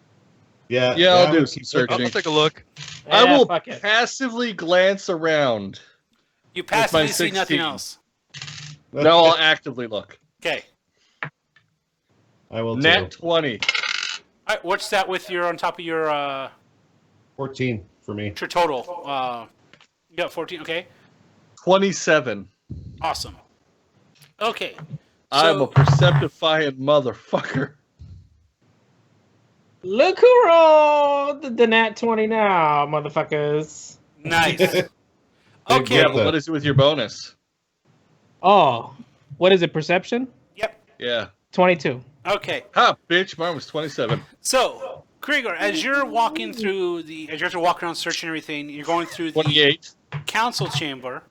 Yeah, Yeah, I'll I'm do gonna some keep searching. I'll take a look. I Yeah, will fuck it. passively glance around. You my passively see nothing 16. else. No, I'll actively look. Okay. I will Nat too. 20. right, what's that with your on top of your 14 for me. total? You got 14. Okay, 27. awesome. Okay, I'm a perceptifying motherfucker. Look who rolled the nat 20 now, motherfuckers. nice. Big Okay. Yeah, Bertha. but what is it with your bonus? Oh, what is it? Perception? Yep. Yeah. 22. Okay. Ha, bitch. Mine was 27. So, Krieger, as you're walking through as you're walking around searching everything, you're going through the 28. council chamber.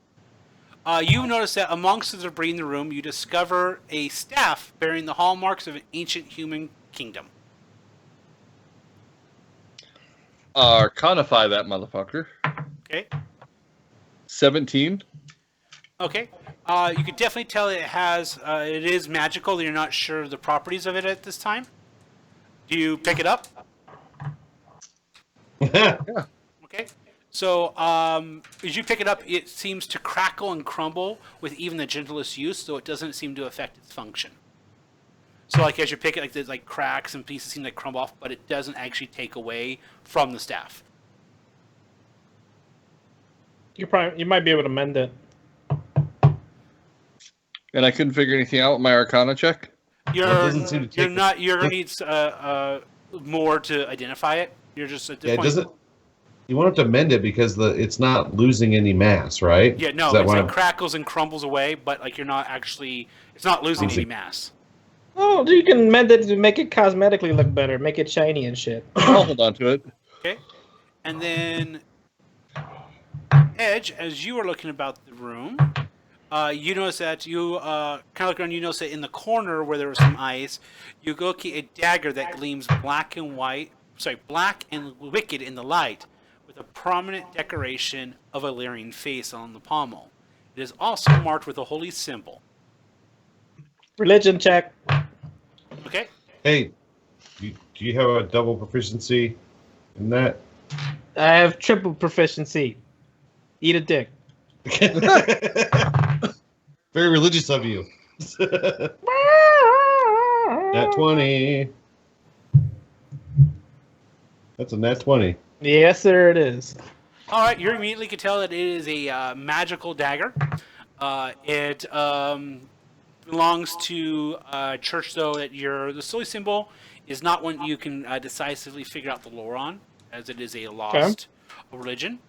You notice that amongst the debris in the room, you discover a staff bearing the hallmarks of an ancient human kingdom. Arcanify that motherfucker. Okay. 17. Okay. You could definitely tell it is magical. You're not sure of the properties of it at this time. Do you pick it up? Okay. So, as you pick it up, it seems to crackle and crumble with even the gentlest use, so it doesn't seem to affect its function. So, like, as you pick it, like, there's, like, cracks and pieces seem to crumble off, but it doesn't actually take away from the staff. You might be able to mend it. And I couldn't figure anything out with my Arcana check. You're doesn't seem to take you're gonna need more to identify it. You're just at this Yeah, it point. doesn't. You won't have to mend it because it's not losing any mass, right? Yeah, no, Is that it's why like crackles and crumbles away, but like you're not actually. It's not losing any mass. Oh, you can mend it to make it cosmetically look better, make it shiny and shit. I'll hold on to it. Okay, and then Edge, as you are looking about the room, you notice that you kind of look around. You notice that in the corner where there was some ice, you go locate a dagger that gleams black and wicked in the light, with a prominent decoration of a leering face on the pommel. It is also marked with a holy symbol. Religion check. Okay. Hey, do you have a double proficiency in that? I have triple proficiency. Eat a dick. Very religious of you. Nat 20. That's a nat 20. Yes, sir, it is. All right, you immediately can tell that it is a magical dagger. It belongs to a church, though, that the holy symbol is not one you can decisively figure out the lore on, as it is a lost religion.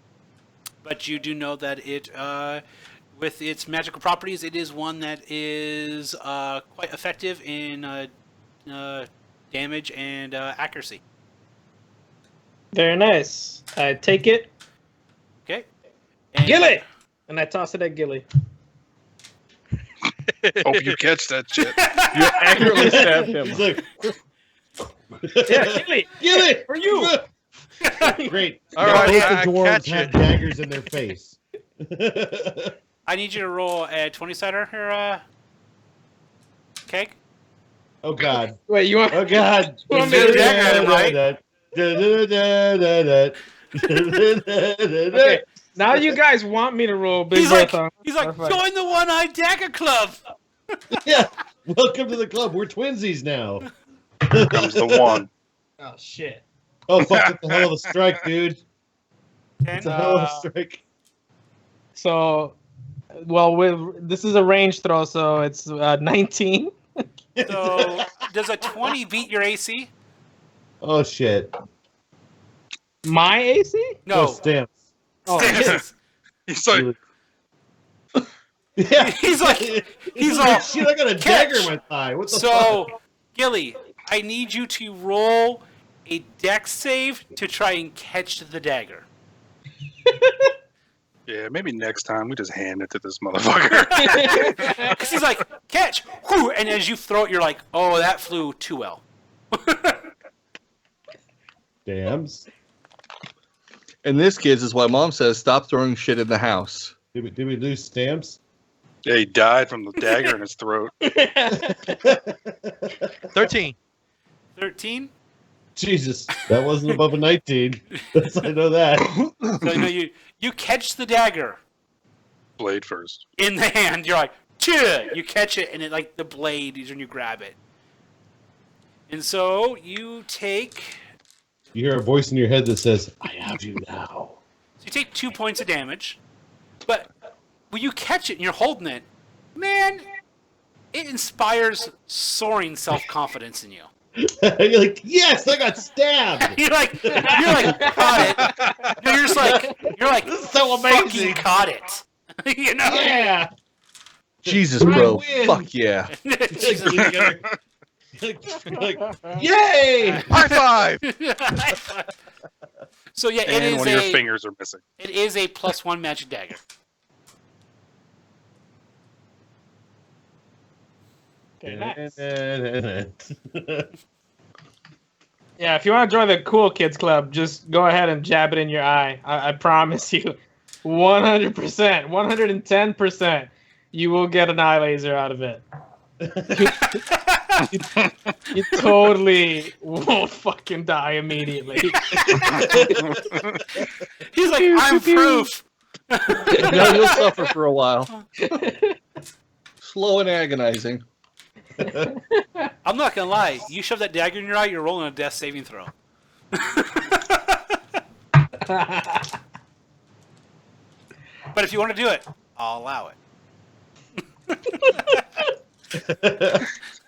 But you do know that it, with its magical properties, it is one that is quite effective in damage and accuracy. Very nice. I take it. Okay. And Gilly! And I toss it at Gilly. Hope you catch that shit. You accurately stabbed him. He's like, Yeah, Gilly! get it! For you! Great. All Now right, both yeah, I the dwarves catch have it. daggers in their face. I need you to roll a 20-sider here, Keg. Oh God. Wait, you want... Oh God. You want me to dagger him, right? Okay, now you guys want me to roll Big He's like, Bertha. Perfect. join the One-Eyed Dagger Club. Yeah. Welcome to the club. We're twinsies now. Here comes the one. Oh, shit. Oh fuck! It's a hell of a strike, dude. 10. It's a hell of a strike. So, well, this is a range throw, so it's 19. So, does a 20 beat your AC? Oh shit. My AC? No. Oh, stamps. Oh, shit. Stannis. He's like, Yeah. He's like, he's like, all, shit, I got a catch. dagger in my thigh. What the fuck? So, Gilly, I need you to roll a dex save to try and catch the dagger. yeah, maybe next time we just hand it to this motherfucker. Because he's like, catch! Whew! And as you throw it, you're like, oh, that flew too well. Dams. And this, kids, is why Mom says stop throwing shit in the house. Did we lose stamps? Yeah, he died from the dagger in his throat. 13. 13? Jesus, that wasn't above a 19. I know that. So you catch the dagger Blade first. in the hand. You're like, Chih! You catch it, and it like the blade is when you grab it. And so you take You hear a voice in your head that says, "I have you now." So you take 2 points of damage, but when you catch it and you're holding it, man, it inspires soaring self-confidence in you. You're like, yes, I got stabbed. you're like, caught it. No, you're like, This is so fucking amazing. caught it. You know? Yeah. Jesus, I bro. win. Fuck yeah. Jesus. like, yay! High five! So yeah, it And is one of your fingers are missing. It is a +1 magic dagger. Okay, nice. Nice. Yeah, if you want to join the cool kids club, just go ahead and jab it in your eye. I promise you, 100%, 110%, you will get an eye laser out of it. You totally won't fucking die immediately. He's like, I'm proof. No, you'll suffer for a while. Slow and agonizing. I'm not gonna lie. You shove that dagger in your eye, you're rolling a death saving throw. But if you want to do it, I'll allow it.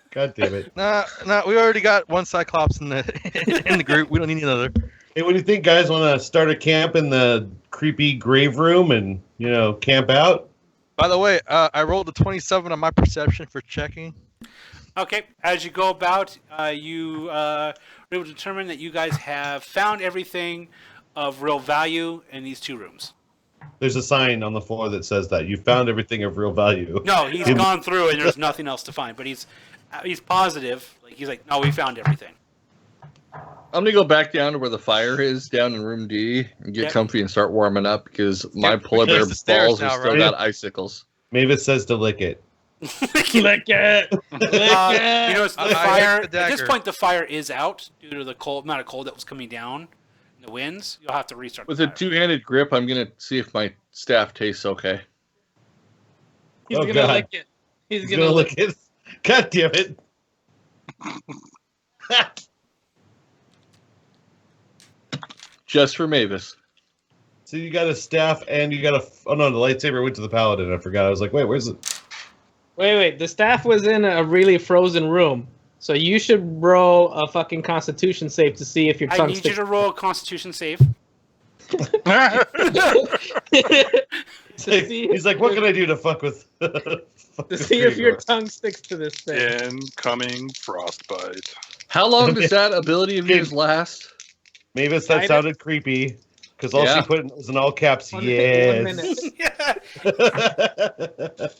God damn it. Nah, we already got one Cyclops in the group. We don't need another. Hey, what do you think, guys? Want to start a camp in the creepy grave room and, camp out? By the way, I rolled a 27 on my perception for checking. Okay, as you go about, you are able to determine that you guys have found everything of real value in these 2 rooms. There's a sign on the floor that says that. You found everything of real value. No, he's gone through and there's nothing else to find. But he's positive. He's like, no, we found everything. I'm gonna go back down to where the fire is, down in room D, and get Yep. comfy and start warming up because my polar bear There's the stairs balls now, have still right? got icicles. Mavis says to lick it. Lick it. You know, it's the I fire. like the At this dagger. point, the fire is out due to the amount of cold that was coming down, the winds. You'll have to restart. With the a fire. two-handed grip, I'm gonna see if my staff tastes okay. He's Oh, gonna God. lick it. He's He's gonna gonna lick lick it. God damn it. Just for Mavis. So you got a staff and you got oh no, the lightsaber went to the paladin. I forgot. I was like, wait, where's it? Wait. The staff was in a really frozen room. So you should roll a fucking constitution save to see if your I tongue need you sticks. to roll a Constitution save. He's like, what can I do to fuck with? To see if your tongue sticks to this thing. Incoming frostbite. How long does that ability of yours last? Mavis, that Kinda. sounded creepy. Because all Yeah. she put was in all caps, 1 yes. minute.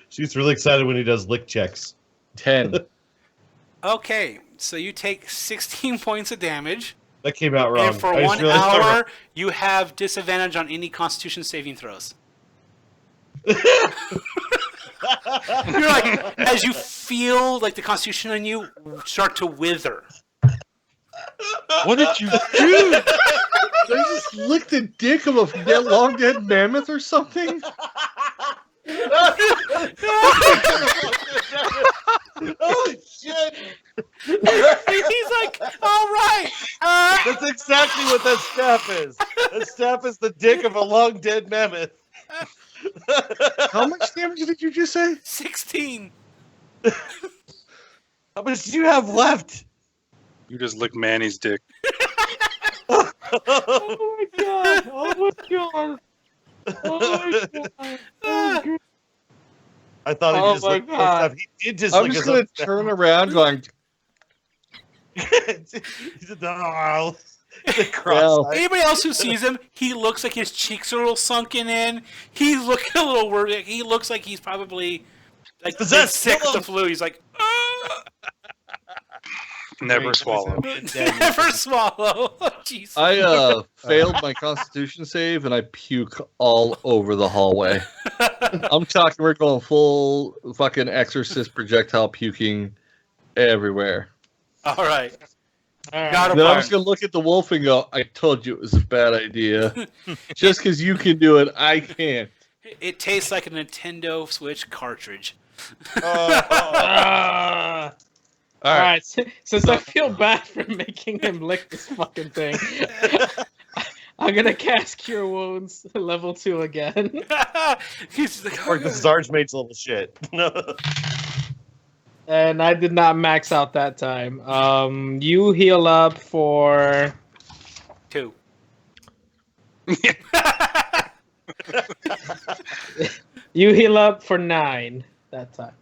She's really excited when he does lick checks. 10. Okay, so you take 16 points of damage, That came out wrong. and for I just 1 realized I hour, you have disadvantage on any Constitution saving throws. You're like, as you feel like the Constitution on you start to wither. What did you do? Did I just lick the dick of a long dead mammoth or something? Oh shit! He's like, all right. That's exactly what that staff is. That staff is the dick of a long dead mammoth. How much damage did you just say? 16. How much do you have left? You just lick Manny's dick. Oh my god! Oh my god! Oh my god! Oh I thought Oh he just my licked his God. stuff. He did just I'm lick just his gonna own stuff. turn around going, He said, "Oh." The Well, cross-eyed. Anybody else who sees him, he looks like his cheeks are a little sunken in. He's looking a little worried. He looks like he's probably like Possessed. sick Kill with the him. flu. He's like, Never swallow. never swallow. Oh, jeez. I failed my Constitution save and I puke all over the hallway. I'm talking, we're going full fucking exorcist projectile puking everywhere. All right. Alright. Got him. Then I'm just gonna look at the wolf and go, I told you it was a bad idea. Just because you can do it, I can't. It tastes like a Nintendo Switch cartridge. Oh. All right. Since I feel bad for making him lick this fucking thing, I'm gonna cast Cure Wounds level 2 again. He's like, Or because Archmage's little shit. And I did not max out that time. You heal up for 2. you heal up for 9 that time.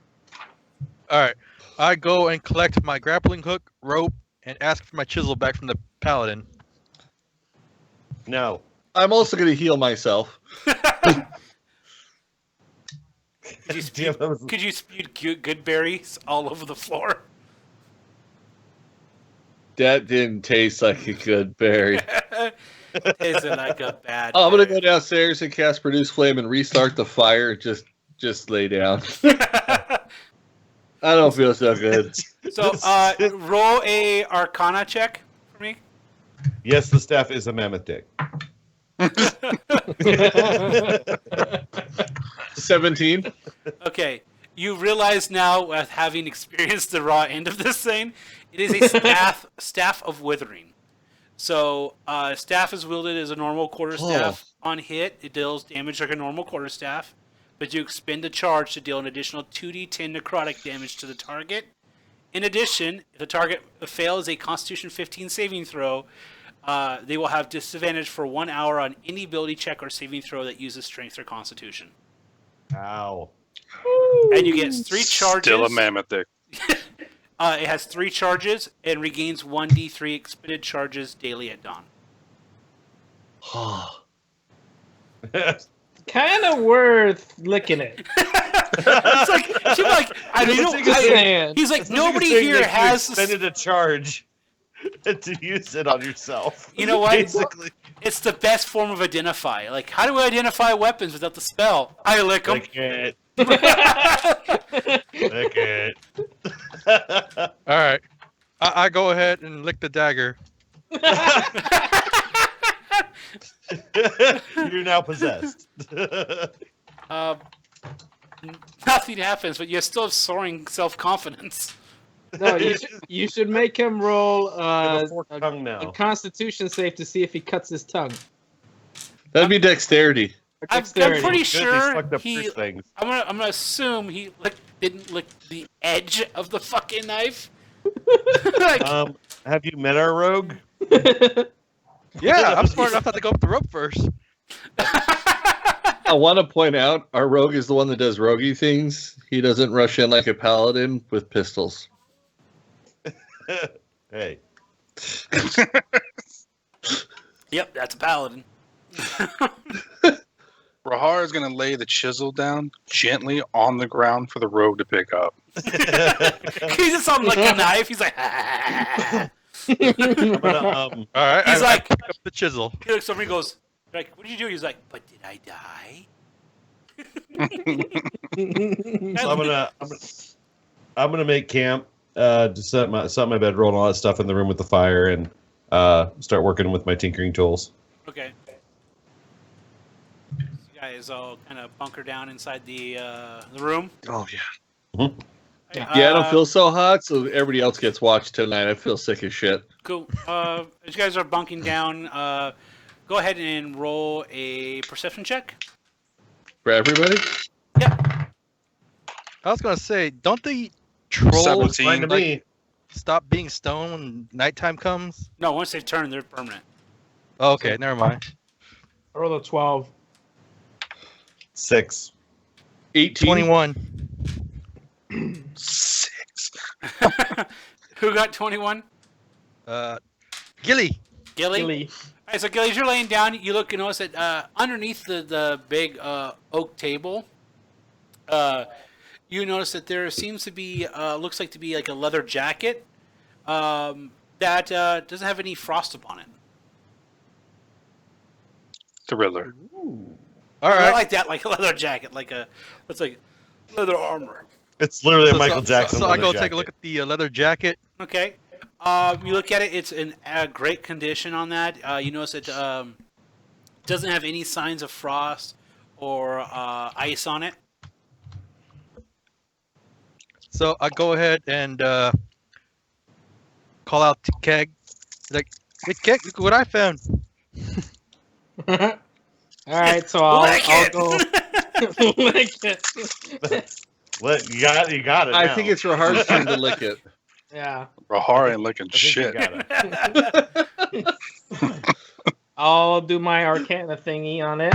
All right. I go and collect my grappling hook, rope, and ask for my chisel back from the paladin. No. I'm also going to heal myself. Could you spew good berries all over the floor? That didn't taste like a good berry. Isn't like a bad. I'm going to berry. go downstairs and cast Produce Flame and restart the fire. Just lay down. I don't feel so good. So, roll a Arcana check for me. Yes, the staff is a mammoth dick. 17. Okay, you realize now, having experienced the raw end of this thing, it is a staff of withering. So, staff is wielded as a normal quarterstaff. On hit, it deals damage like a normal quarterstaff, but you expend a charge to deal an additional 2d10 necrotic damage to the target. In addition, if the target fails a Constitution 15 saving throw, they will have disadvantage for 1 hour on any ability check or saving throw that uses Strength or Constitution. Ow. And you get 3 charges. Still a mammoth dick. It has 3 charges and regains 1d3 expended charges daily at dawn. Kind of worth licking it. It's like, he's like, nobody here has expended a charge to use it on yourself. You know what? Basically, it's the best form of identify. Like, how do we identify weapons without the spell? I lick them. lick it. Lick it. All right. I go ahead and lick the dagger. You're now possessed. Nothing happens, but you still have soaring self-confidence. No, you should make him roll a forked tongue now. a Constitution save to see if he cuts his tongue. That'd be dexterity. Or I'm dexterity. pretty Good, sure these fucked up he. first things. I'm gonna assume he didn't lick the edge of the fucking knife. Like, Have you met our rogue? Yeah, I'm smart enough not to go up the rope first. I want to point out our rogue is the one that does roguey things. He doesn't rush in like a paladin with pistols. Hey. yep, that's a paladin. Rahar is going to lay the chisel down gently on the ground for the rogue to pick up. He's just on like a knife. He's like, I'm gonna, All right. He's I like- pick up the chisel. he looks over and goes, like, what did you do? He's like, but did I die? so I'm gonna make camp. Just set my bedroll and all that stuff in the room with the fire, and start working with my tinkering tools. Okay. You guys all kind of bunker down inside the room. Oh, yeah. Yeah, I don't feel so hot, so everybody else gets watched tonight. I feel sick as shit. Cool. As you guys are bunking down, go ahead and roll a perception check. For everybody? Yep. I was gonna say, don't the trolls 17. Fine to me. stop being stone when nighttime comes? No, once they've turned, they're permanent. Oh, okay, never mind. I rolled a 12. 6. 18. 21. 6. Who got 21? Gilly. Gilly? Gilly. All right, so Gilly, as you're laying down, you look and notice that underneath the big oak table, you notice that there seems to be, looks like to be like a leather jacket that doesn't have any frost upon it. The Riddler. All I right. like that, like a leather jacket, it's like leather armor. It's literally a So- Michael so- Jackson. So, I go leather take a look jacket. at the leather jacket. Okay. You look at it, it's in great condition on that. You notice it doesn't have any signs of frost or ice on it. So I go ahead and call out to Keg. Like, hey, Keg, look what I found. All right, so I'll go lick it. What you got? You got it. I now. think it's Rahar's turn to lick it. Yeah, Rahar ain't licking I think you shit. got it. I'll do my Arcana thingy on it,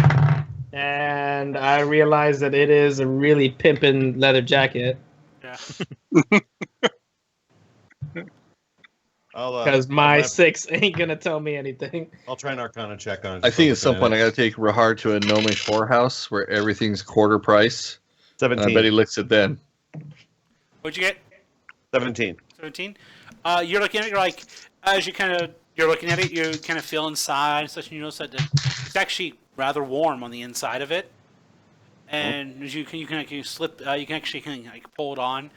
and I realize that it is a really pimpin' leather jacket Yeah. because my 6 ain't gonna tell me anything. I'll try an Arcana check on it. I think at some point I got to take Rahar to a gnomish whorehouse where everything's quarter price. And 17. I bet he licks it then. What'd you get? 17. 17. You're looking at it. You're like, as you're looking at it, you kind of feel inside and such, and you notice that it's actually rather warm on the inside of it. And as you can slip, you can actually like pull it on.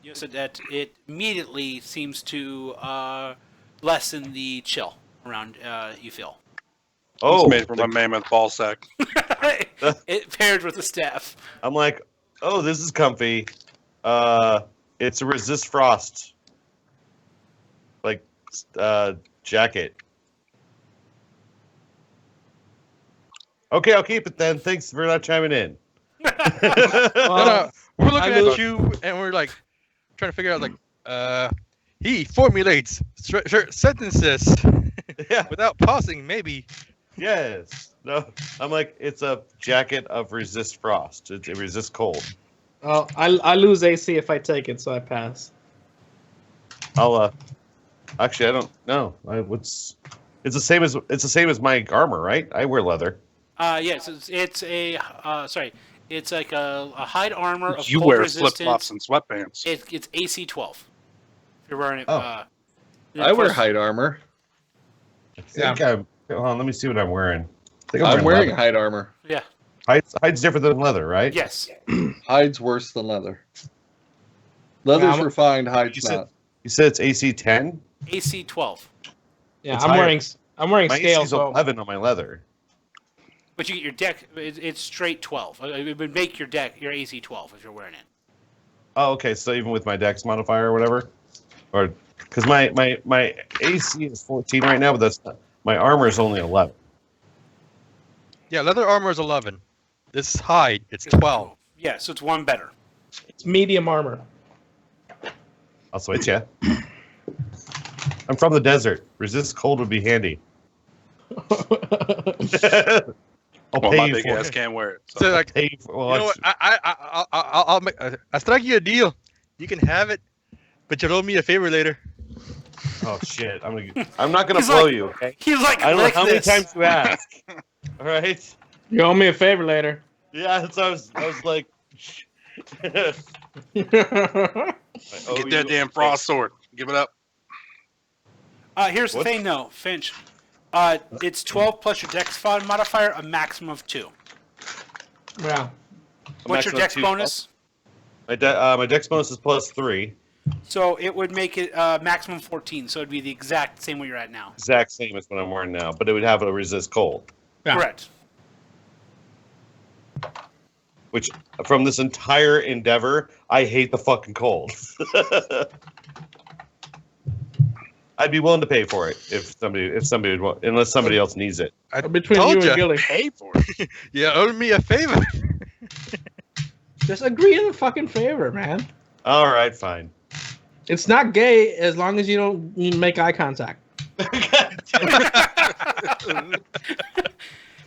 You said that it immediately seems to lessen the chill around you feel. Oh, It's made from a mammoth ball sack. It paired with the staff. I'm like, oh, this is comfy. It's a resist frost, like jacket. Okay, I'll keep it then. Thanks for not chiming in. No, we're looking at you and we're like trying to figure out like he formulates sentences Yeah. without pausing, maybe. Yes. No. I'm like, it's a jacket of resist frost. It resists cold. Well, I lose AC if I take it, so I pass. I'll actually I don't know. It's the same as my armor, right? I wear leather. Yes, it's a it's like a hide armor of You cold wear resistance. flip flops and sweatpants. It's AC 12. If you're wearing it. Oh. I wear hide armor. I think I'm. Hold on, let me see what I'm wearing. I think I'm wearing leather. hide armor. Yeah. Hide's different than leather, right? Yes. Hide's worse than leather. Leather's I'm- refined, hide's You said- not. You said it's AC 10. AC 12. Yeah, It's I'm higher. wearing My scales. AC's So 11 on my leather. But you get your deck. It's straight 12. It would make your AC 12 if you're wearing it. Oh, okay. So even with my Dex modifier or whatever, or because my AC is 14 right now, but that's not, my armor is only 11. Yeah, leather armor is 11. This is hide. It's 12. Yeah, so it's one better. it's medium armor. I'll switch you. I'm from the desert. Resist cold would be handy. I'll Well, pay my you big for ass it. can't wear it. So So. like, Pay you for, well, you know what? I'll make. I'll strike you a deal. You can have it, but you'll owe me a favor later. oh shit! I'm not gonna He's blow like- you. Okay. He's like, I don't know like how many this. times you ask. All right. You owe me a favor later. Yeah, that's I was like. I owe Get you that a damn frost sword. Give it up. Here's the What? thing, though, Finch. It's 12 plus your Dex modifier, a maximum of 2. Yeah. What's your maximum Dex 2. bonus? My Dex bonus is +3. So it would make it maximum 14. So it'd be the exact same way you're at now. Exact same as what I'm wearing now, but it would have a resist cold. Yeah. Correct. Which, from this entire endeavor, I hate the fucking cold. I'd be willing to pay for it if somebody would want, unless somebody else needs it. I Between told you ya. and Gilly, Pay for it. You owe me a favor. just agree to the fucking favor, man. All right, fine. It's not gay as long as you don't make eye contact.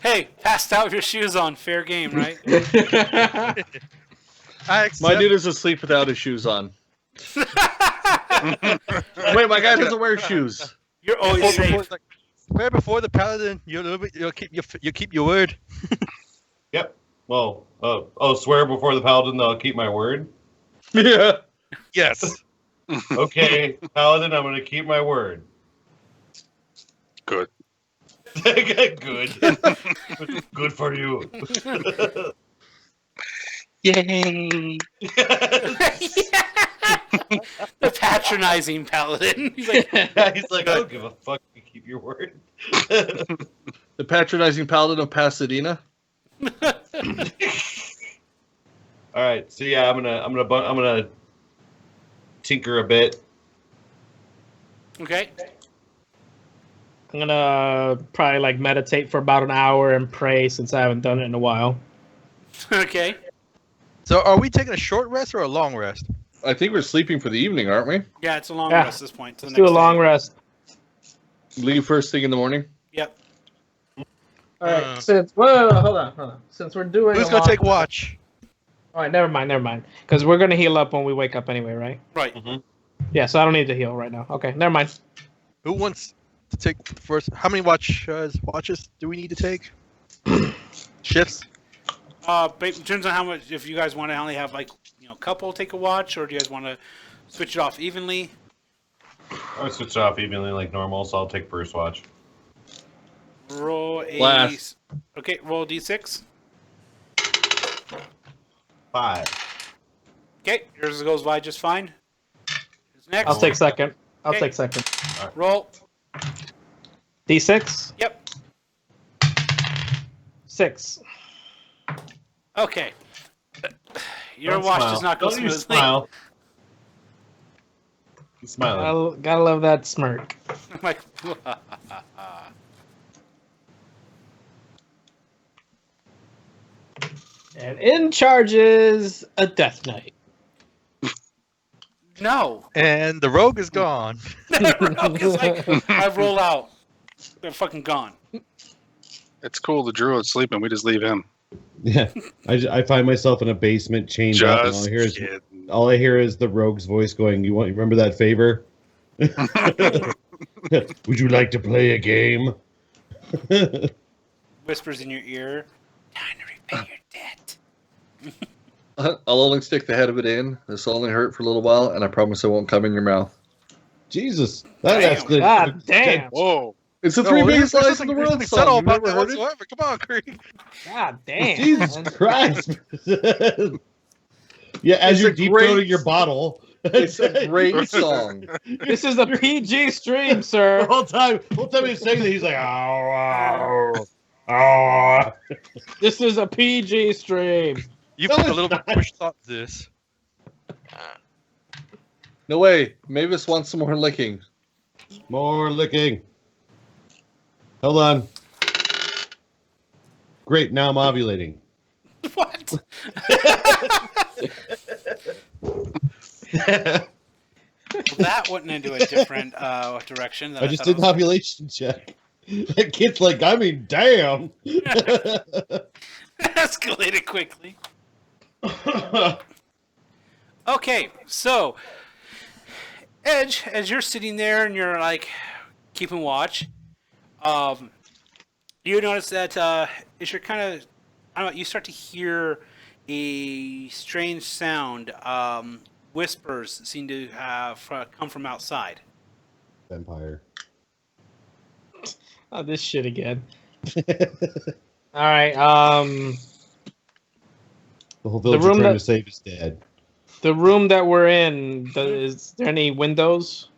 Hey, passed out with your shoes on. Fair game, right? I accept. My dude is asleep without his shoes on. Wait, my guy doesn't wear shoes. You're always safe. Swear before the paladin, you'll keep your word. Yep. Well, swear before the paladin that I'll keep my word. Yeah. Yes. Okay, paladin, I'm going to keep my word. Good. Good. Good for you. Yay. The patronizing paladin. He's like, He's like, I don't give a fuck. You keep your word. The patronizing paladin of Pasadena. All right. So yeah, I'm gonna tinker a bit. Okay. I'm gonna probably like meditate for about an hour and pray since I haven't done it in a while. Okay. So are we taking a short rest or a long rest? I think we're sleeping for the evening, aren't we? Yeah, it's a long Yeah. rest at this point. To the Let's do a next long day. rest. Leave first thing in the morning. Yep. All right. Uh. Since hold on. Since we're doing Who's a gonna long- take watch? All right, never mind. Because we're gonna heal up when we wake up anyway, right? Right. Yeah. So I don't need to heal right now. Okay, never mind. Who wants to take first? How many watches do we need to take? Shifts. But in terms of how much, if you guys want to only have like a couple take a watch, or do you guys want to switch it off evenly? I would switch it off evenly like normal, so I'll take first watch. Roll a. Last. Okay, roll a d6. 5. Okay, yours goes by just fine. Who's next? I'll take second. I'll Okay. take second. Roll. D6. Yep. 6. Okay. Your Don't watch smile. does not go Don't you smoothly. smile. He's smiling. Gotta love that smirk. I'm like, And in charges a Death Knight. no. And the rogue is gone. It's like, I've rolled out. They're fucking gone. It's cool. The druid's sleeping. We just leave him. Yeah, I find myself in a basement chained up, and Just kidding. all I hear is the rogue's voice going, "You remember that favor? Would you like to play a game?" Whispers in your ear. Time to repay your debt. I'll only stick the head of it in. This will only hurt for a little while, and I promise it won't come in your mouth. Jesus, Damn. that's good. God damn. Whoa. It's the No, three there's biggest lies in nothing- the there's world nothing song. subtle You about never that heard it? whatsoever. Come on, Creed. God damn. Jesus man. Christ! Yeah, as It's you're a deep great- throating your bottle. It's a great song. This is a PG stream, The sir. whole time he's saying that, he's like, "Oh, oh, oh." This is a PG stream. You No, put a it's little bit not. push thought to this. No way. Mavis wants some more licking. More licking. Hold on. Great, now I'm ovulating. What? That went into a different direction. Than I just thought did it an was. ovulation check. That kid's like, I mean, damn. Escalated quickly. Okay, so Edge, as you're sitting there and you're like keeping watch, you notice that as you're kind of, I don't know, you start to hear a strange sound. Whispers seem to have come from outside. Vampire. Oh, this shit again. All right. The whole village room is trying that- to save his dad. The room that we're in, is there any windows?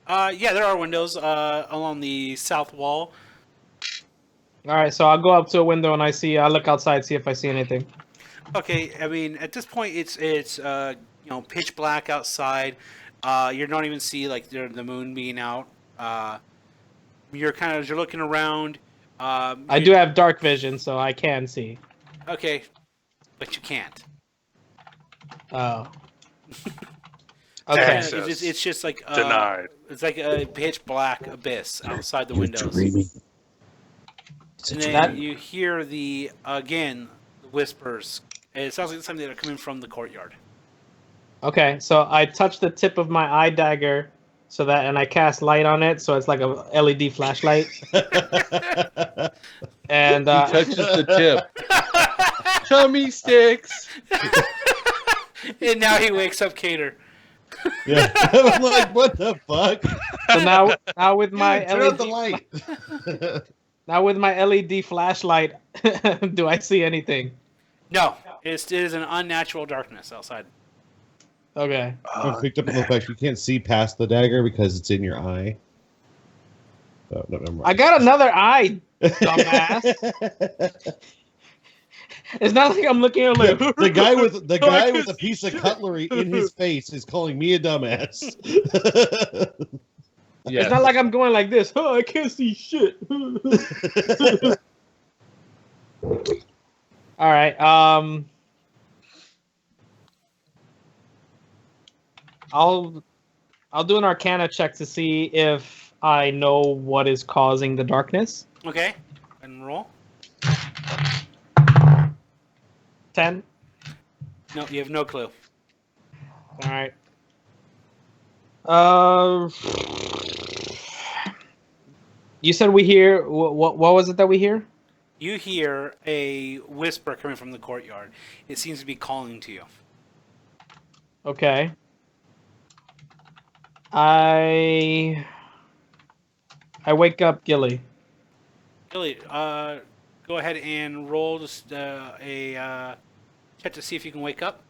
Yeah, there are windows along the south wall. All right, so I'll go up to a window and I look outside, see if I see anything. Okay, I mean at this point it's pitch black outside. You don't even see like the moon being out. You're kind of as you're looking around. I do have dark vision, so I can see. Okay, but you can't. Oh. Okay, Okay. Access. it's just like Denied. It's like a pitch black abyss outside the windows. And then That- you hear the whispers. It sounds like something that are coming from the courtyard. Okay, so I touch the tip of my eye dagger, and I cast light on it, so it's like a LED flashlight. And He touches the tip. Tummy sticks. And now he wakes up Cater. Yeah. I'm like, what the fuck? so now with my Turn out the LED light. now with my LED flashlight, do I see anything? No, it is an unnatural darkness outside. Okay. I picked up on the fact you can't see past the dagger because it's in your eye. Oh, no, never mind. I got another eye, dumbass. It's not like I'm looking at like the guy with I a piece of cutlery in his face is calling me a dumbass. Yeah. It's not like I'm going like this. Oh, I can't see shit. All right. I'll do an Arcana check to see if I know what is causing the darkness. Okay. And roll. 10. No, you have no clue. All right. You said we hear. What was it that we hear? You hear a whisper coming from the courtyard. It seems to be calling to you. Okay. I wake up Gilly. Gilly, go ahead and roll just a check to see if you can wake up.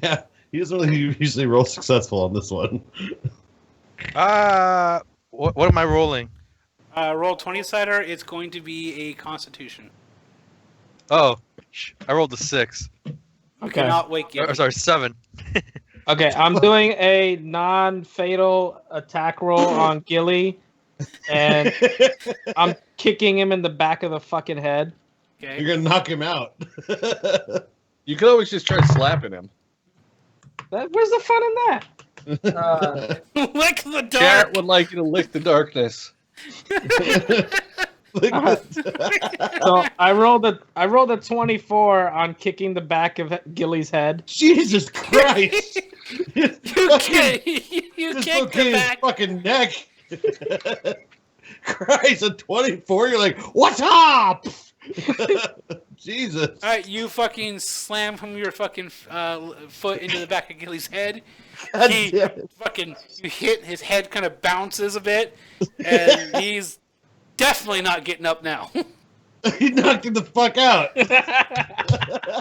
Yeah, he doesn't really usually roll successful on this one. What am I rolling? Roll 20-sider. It's going to be a Constitution. Oh, I rolled a 6. You Okay. cannot wake you. Or, sorry, 7. Okay, I'm doing a non-fatal attack roll on Gilly, and I'm kicking him in the back of the fucking head. Okay. You're gonna knock him out. You could always just try slapping him. Where's the fun in that? Lick the dark. Jarrett would like you to lick the darkness. So I rolled a 24 on kicking the back of Gilly's head. Jesus Christ! You kick the Dislocated his back. fucking neck. Christ, a 24. You're like, what's up? Jesus. All right, you fucking slam from your fucking foot into the back of Gilly's head. God He damn it. fucking you hit his head, kind of bounces a bit, and he's definitely not getting up now. He knocked him the fuck out.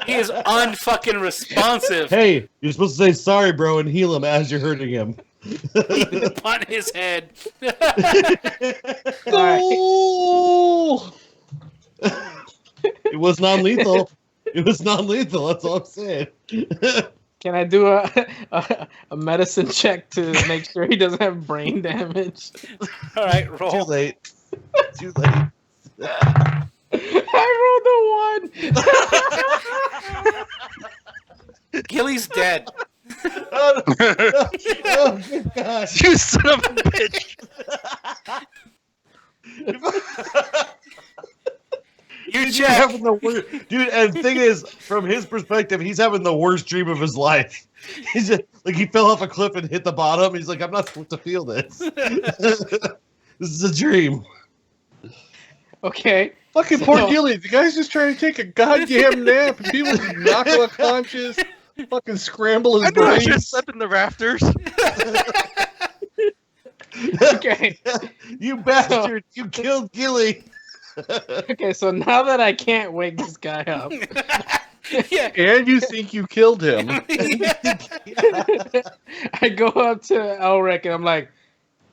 He is unfucking responsive. Hey, you're supposed to say sorry, bro, and heal him as you're hurting him. Punt his head. No! It was non-lethal. It was non-lethal. That's all I'm saying. Can I do a medicine check to make sure he doesn't have brain damage? All right, Too roll. late. Too late. I rolled a 1. Gilly's dead. Oh, good God. You son of a bitch! You Dude, check. having the worst, dude. And the thing is, from his perspective, he's having the worst dream of his life. He's just, like he fell off a cliff and hit the bottom. He's like, I'm not supposed to feel this. This is a dream. Okay. Fucking poor So- Gilly. The guy's just trying to take a goddamn nap, and people just knock him unconscious, fucking scramble I his knew I should have brains. slept in the rafters. Okay. You bastard! You killed Gilly. Okay. So now that I can't wake this guy up, Yeah. And you think you killed him. I go up to Elric and I'm like,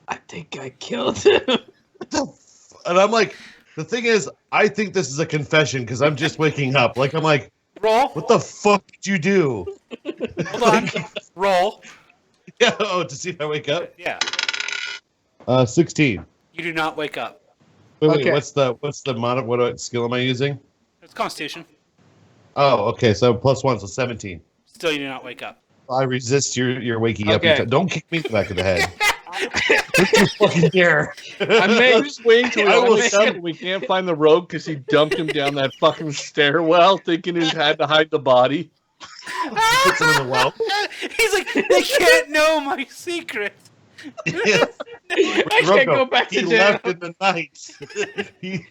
I think I killed him. And I'm like, the thing is, I think this is a confession because I'm just waking up. Like I'm like, Roll. what the fuck did you do? Hold on. Roll. Yeah. Oh, to see if I wake up. Yeah. 16. You do not wake up. Wait, Okay. what's the what skill am I using? It's Constitution. Oh, okay. So +1, so 17. Still, you do not wake up. I resist your waking up. Okay. Don't kick me in the back of the head. Don't you fucking dare. I'm just waiting till I he will wakes up and we can't find the rogue because he dumped him down that fucking stairwell thinking he had to hide the body. Puts him in the well. He's like, they can't know my secret. Yeah. I can't go back to He jail. left in the night. he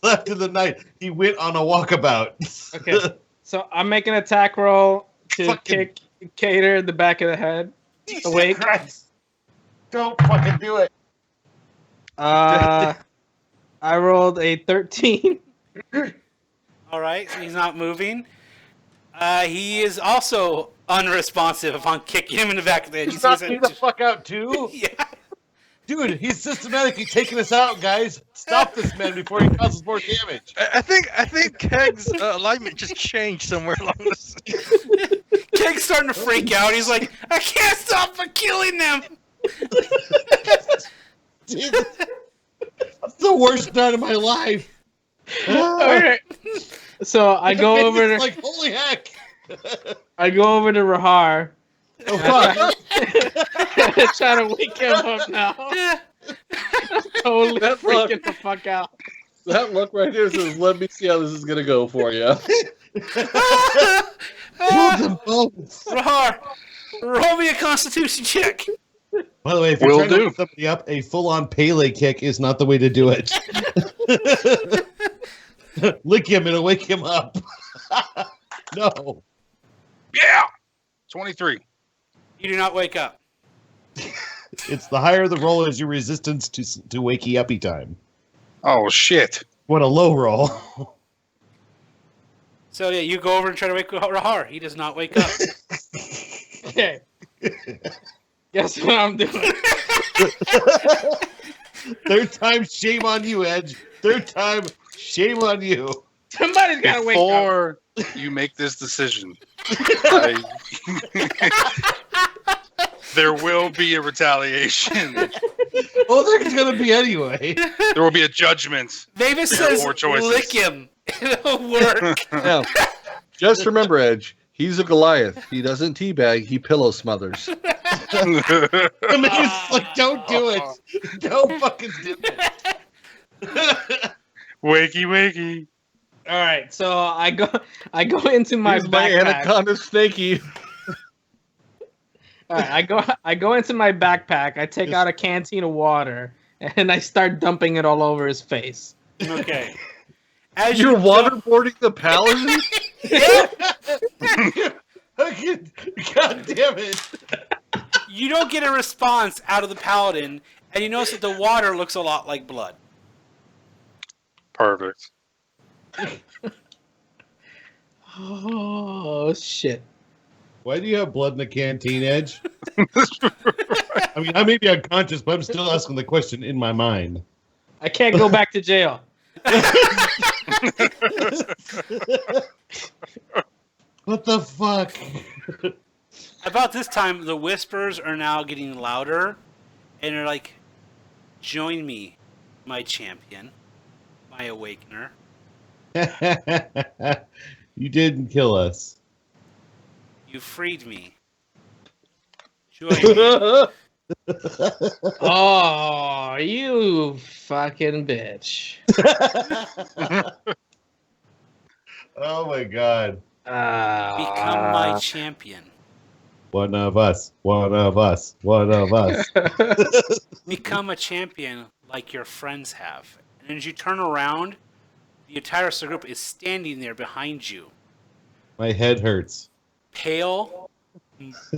left in the night. He went on a walkabout. Okay. So I'm making an attack roll to Fucking- kick Cater in the back of the head. Awake. Christ. Don't fucking do it. I rolled a 13. All right, so he's not moving. He is also unresponsive upon kicking him in the back of the head. You see Knock his me head the just- fuck out too? Yeah. Dude, he's systematically taking us out, guys. Stop this man before he causes more damage. I think Keg's alignment just changed somewhere along this. Keg's starting to freak out. He's like, I can't stop from killing them. Jesus. That's the worst night of my life. All right. So I go over to like, holy heck. I go over to Rahar. Oh, fuck. Try to wake him up now. Totally That freaking look. the fuck out. That look right there says, "Let me see how this is gonna go for you." Kill them both. Rahar, roll me a Constitution check. By the way, if you're Will trying to do. wake somebody up, a full-on Pele kick is not the way to do it. Lick him, it'll wake him up. No. Yeah. 23. You do not wake up. It's the higher the roll is your resistance to wakey uppy time. Oh shit. What a low roll. So yeah, you go over and try to wake Rahar. He does not wake up. Okay. Guess what I'm doing? Third time, shame on you, Edge. Third time, shame on you. Somebody's gotta wake up. Before you make this decision, I- there will be a retaliation. Well, there's going to be anyway. There will be a judgment. Mavis There are says, four choices. lick him. It'll work. Now, just remember, Edge. He's a Goliath. He doesn't teabag. He pillow smothers. I mean, it's like, don't do it. Don't fucking do it. Wakey, wakey. All right, so I go into my He's my backpack. anaconda snaky. All right, I go into my backpack. I take out a canteen of water and I start dumping it all over his face. Okay. As You're you waterboarding the paladin? God damn it. you don't get a response out of the paladin, and you notice that the water looks a lot like blood. Perfect. Oh shit! Why do you have blood in the canteen, Edge? I mean, I may be unconscious, but I'm still asking the question in my mind. I can't go back to jail. What the fuck? About this time, the whispers are now getting louder, and they're like, "Join me, my champion, my awakener." You didn't kill us. You freed me. Join me. Oh, you fucking bitch! Oh my god. Become my champion. One of us. One of us. One of us. Become a champion like your friends have. And as you turn around, the entire group is standing there behind you. My head hurts. Pale,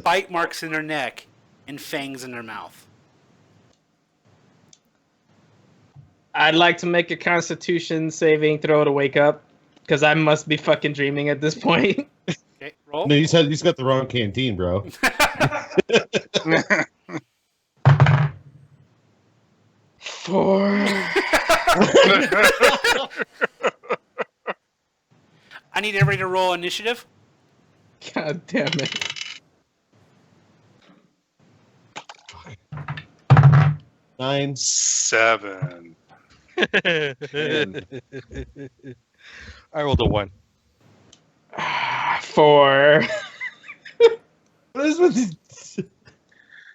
bite marks in their neck, and fangs in their mouth. I'd like to make a Constitution saving throw to wake up, because I must be fucking dreaming at this point. Okay, roll. No, he's got the wrong canteen, bro. 4. I need everybody to roll initiative. God damn it! 9. 7. I rolled a 1. 4. What is with these?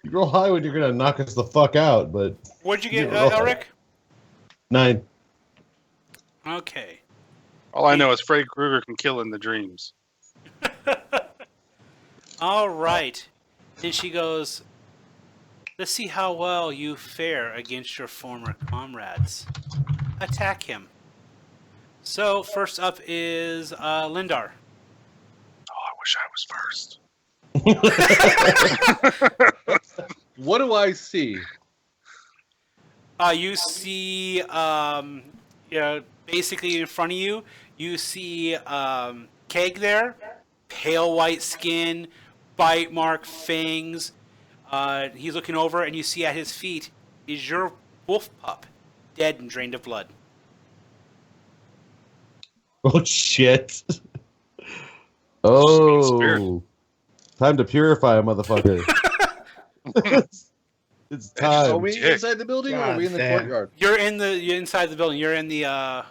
You roll high when you're gonna knock us the fuck out, but What'd you get, You roll. Elric? 9. Okay. All I know is Freddy Krueger can kill in the dreams. All right. Then she goes, let's see how well you fare against your former comrades. Attack him. So, first up is Lindar. Oh, I wish I was first. What do I see? You see, basically in front of you, you see Keg there, pale white skin, bite mark, fangs. He's looking over, and you see at his feet is your wolf pup, dead and drained of blood. Oh shit. Spirit. Oh. Time to purify a motherfucker. It's That's Are time. we Dick. inside the building or are we in the God damn. courtyard? You're inside the building. You're in the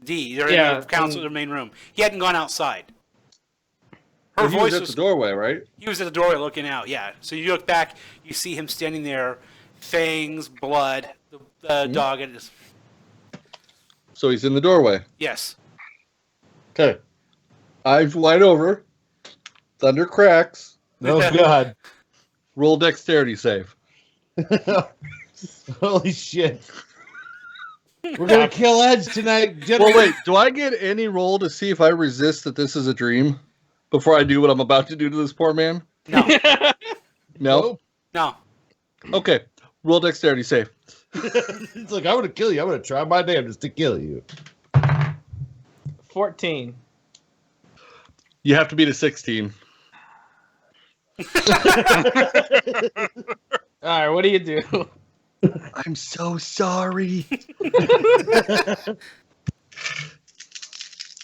D. You're in Yeah, the council, the main room. He hadn't gone outside. Her Well, he was voice at the doorway, right? He was at the doorway looking out. Yeah. So you look back, you see him standing there, fangs, blood, the dog. And his... So he's in the doorway. Yes. Okay. Eyes wide over. Thunder cracks. Oh God! Roll dexterity save. Holy shit! We're gonna kill Edge tonight, Well, gentlemen. wait. Do I get any roll to see if I resist that this is a dream before I do what I'm about to do to this poor man? No. No. Nope. No. Okay. Roll dexterity save. It's like, I'm gonna kill you. I'm gonna try my damnedest to kill you. 14. You have to beat a 16. All right, what do you do? I'm so sorry.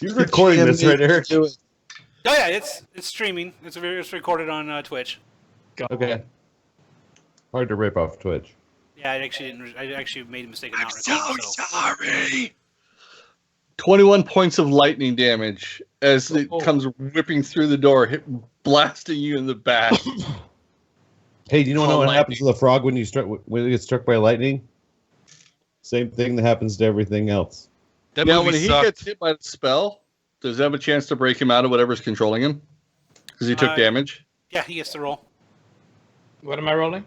You're recording this, right, Eric? Oh yeah, it's streaming. It's recorded on Twitch. Okay. Hard to rip off Twitch. Yeah, I actually made a mistake of not recording. So. sorry. 21 points of lightning damage as it comes whipping through the door, blasting you in the back. Hey, do you know Oh, what lightning. happens to the frog when you get struck by lightning? Same thing that happens to everything else. That Now, movie when he sucked. gets hit by the spell, does it have a chance to break him out of whatever's controlling him? Because he took damage. Yeah, he gets to roll. What am I rolling?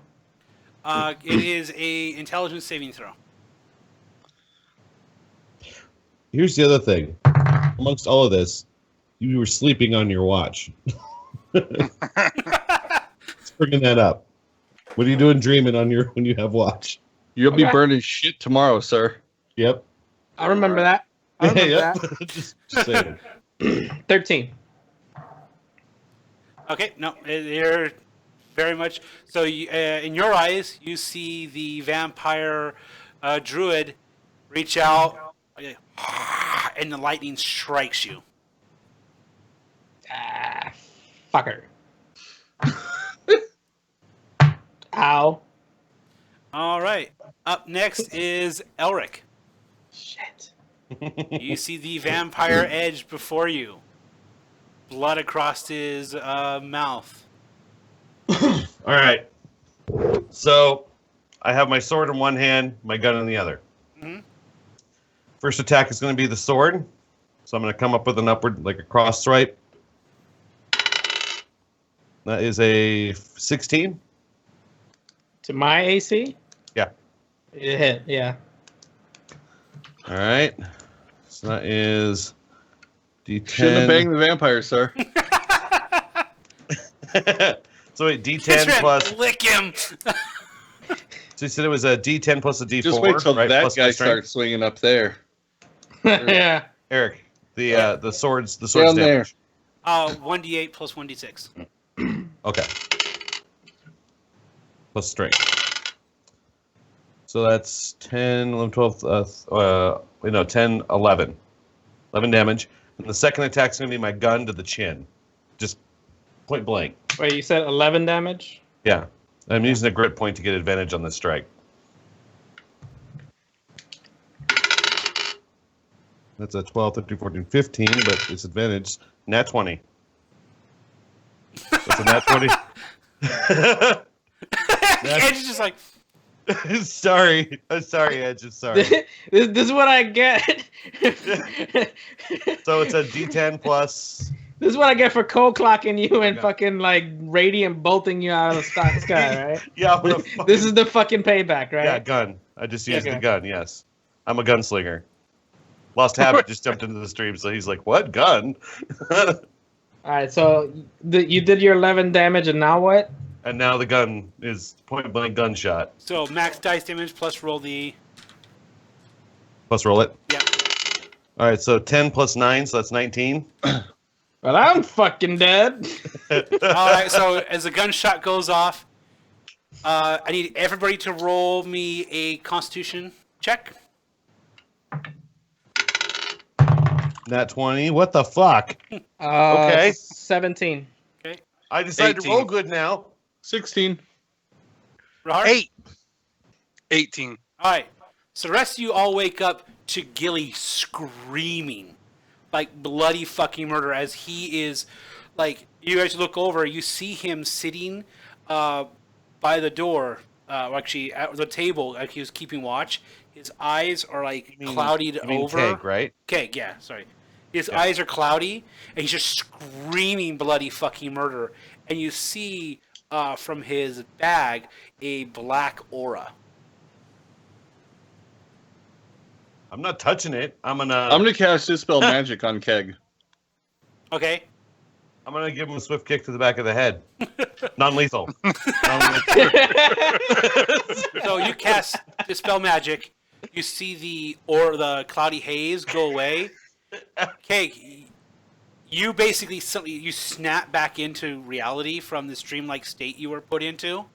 It is a intelligence saving throw. Here's the other thing. Amongst all of this, you were sleeping on your watch. Just bringing that up. What are you doing dreaming on your when you have watch? You'll be Okay. burning shit tomorrow, sir. Yep. I remember that. I remember Yep. Just saying. that. 13. Okay, no, you're very much so. In your eyes, you see the vampire druid reach out, and the lightning strikes you. Ah, fucker. Ow. All right. Up next is Elric. Shit. You see the vampire edge before you. Blood across his mouth. All right. So, I have my sword in one hand, my gun in the other. Mhm. First attack is going to be the sword. So I'm going to come up with an upward, like a cross stripe. That is a 16. To my AC? Yeah. It hit, yeah. All right. So that is D10. Shouldn't have banged the vampire, sir. So wait, Just D10 plus. lick him. So you said it was a D10 plus a D4. Just wait till right? that Plus my guy strength. starts swinging up there. Yeah. Eric, the swords Down there. damage. 1d8 plus 1d6. Okay. Plus strength. So that's 10, 11, 12, 10, 11. 11 damage. And the second attack's going to be my gun to the chin. Just point blank. Wait, you said 11 damage? Yeah. I'm using a grit point to get advantage on this strike. That's a 12, 13, 14, 15, but it's advantage. Nat 20. That's a nat 20. Edge is just like, Sorry. I'm sorry, Edge. I'm sorry. this is what I get. So it's a D10 plus. This is what I get for cold clocking you and Yeah. fucking like radiant bolting you out of the sky, right? Yeah, I'm gonna fucking- This is the fucking payback, right? Yeah, gun. I just used Okay. the gun, yes. I'm a gunslinger. Lost Habit just jumped into the stream, so he's like, what? Gun? All right, so you did your 11 damage, and now what? And now the gun is point blank gunshot. so max dice damage plus roll the. Plus roll it. Yeah. All right, so 10 plus 9, so that's 19. Well, I'm fucking dead. All right. So as the gunshot goes off, I need everybody to roll me a Constitution check. Nat 20. What the fuck? Okay. 17. Okay. I decided to 18. roll good now. 16. Rahar? 8. 18. All right. So the rest of you all wake up to Gilly screaming, like bloody fucking murder, as he is, like, you guys look over, you see him sitting by the door, actually at the table, like he was keeping watch. His eyes are like clouded over. Keg, right? Keg, yeah, sorry. His eyes are cloudy, and he's just screaming bloody fucking murder. And you see from his bag a black aura. I'm not touching it. I'm I'm gonna gonna cast Dispel Magic on Keg. Okay. give him a swift kick to the back of the head. Non-lethal. So you cast Dispel Magic. You see the cloudy haze go away. Okay, you basically you snap back into reality from this dreamlike state you were put into.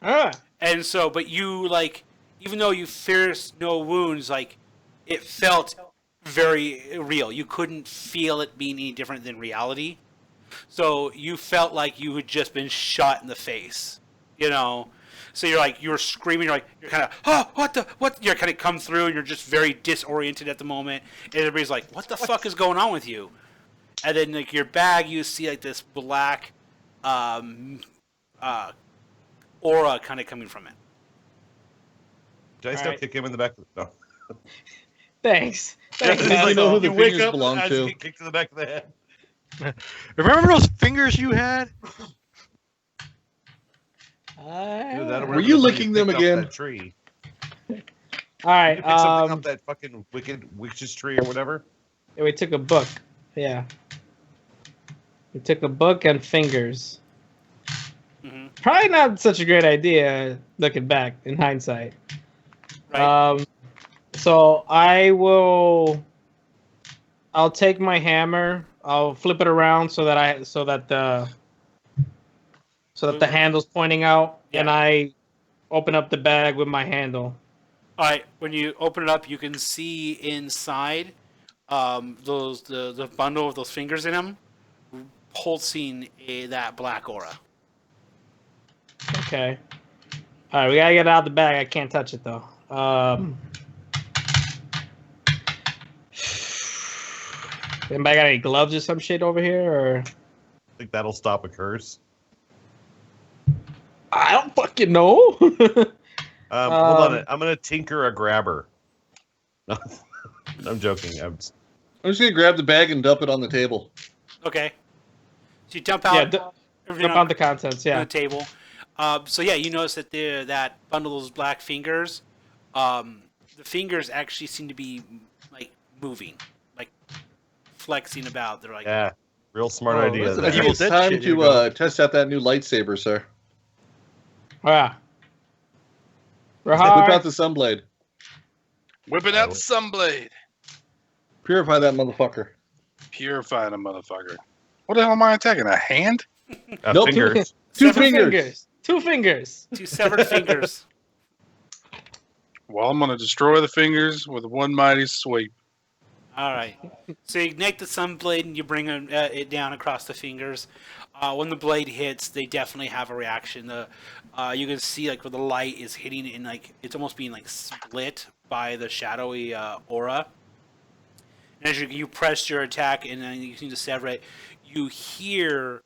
And so, but you, like, even though you feared no wounds, like, it felt very real. You couldn't feel it being any different than reality. So you felt like you had just been shot in the face, you know? So you're screaming, you're kind of, what? You're kind of come through, and you're just very disoriented at the moment. And everybody's like, what the fuck is going on with you? And then, like, your bag, you see, like, this black aura kind of coming from it. Did I still kick him in the back? No. Thanks. Thanks, Does man. he know who the You wake fingers up belong as to? you get kicked to the back of the head. Remember those fingers you had? Were you licking them again? That tree. All right. You pick something up that fucking wicked witch's tree or whatever. Yeah, we took a book. Yeah. We took a book and fingers. Mm-hmm. Probably not such a great idea looking back in hindsight. Right. So I'll take my hammer. I'll flip it around so that the handle's pointing out, Yeah. and I open up the bag with my handle. All right. When you open it up, you can see inside the bundle of those fingers in them, pulsing that black aura. Okay. All right, we gotta get it out of the bag. I can't touch it though. Anybody got any gloves or some shit over here, or? I think that'll stop a curse. I don't fucking know. Hold on. I'm gonna tinker a grabber. No, I'm joking. I'm just gonna grab the bag and dump it on the table. Okay. So you dump out everything dump on the contents. on Yeah. the table. So yeah, you notice that that bundle of those black fingers, the fingers actually seem to be like moving, like flexing about. They're like, Yeah, real smart idea. Listen, there. I think it's Dead time shit, here we to test out that new lightsaber, sir. Yeah. Whip Rahar, out the sunblade. Whipping out the sunblade. Purify that motherfucker. Purifying a motherfucker. What the hell am I attacking? A hand? Nope. Fingers. Two Seven fingers. 2 fingers. 2 severed fingers. Well, I'm going to destroy the fingers with one mighty sweep. All right. So you ignite the sun blade and you bring it down across the fingers. When the blade hits, they definitely have a reaction. You can see like where the light is hitting it, and like it's almost being like split by the shadowy aura. And as you press your attack and then you seem to sever it, you hear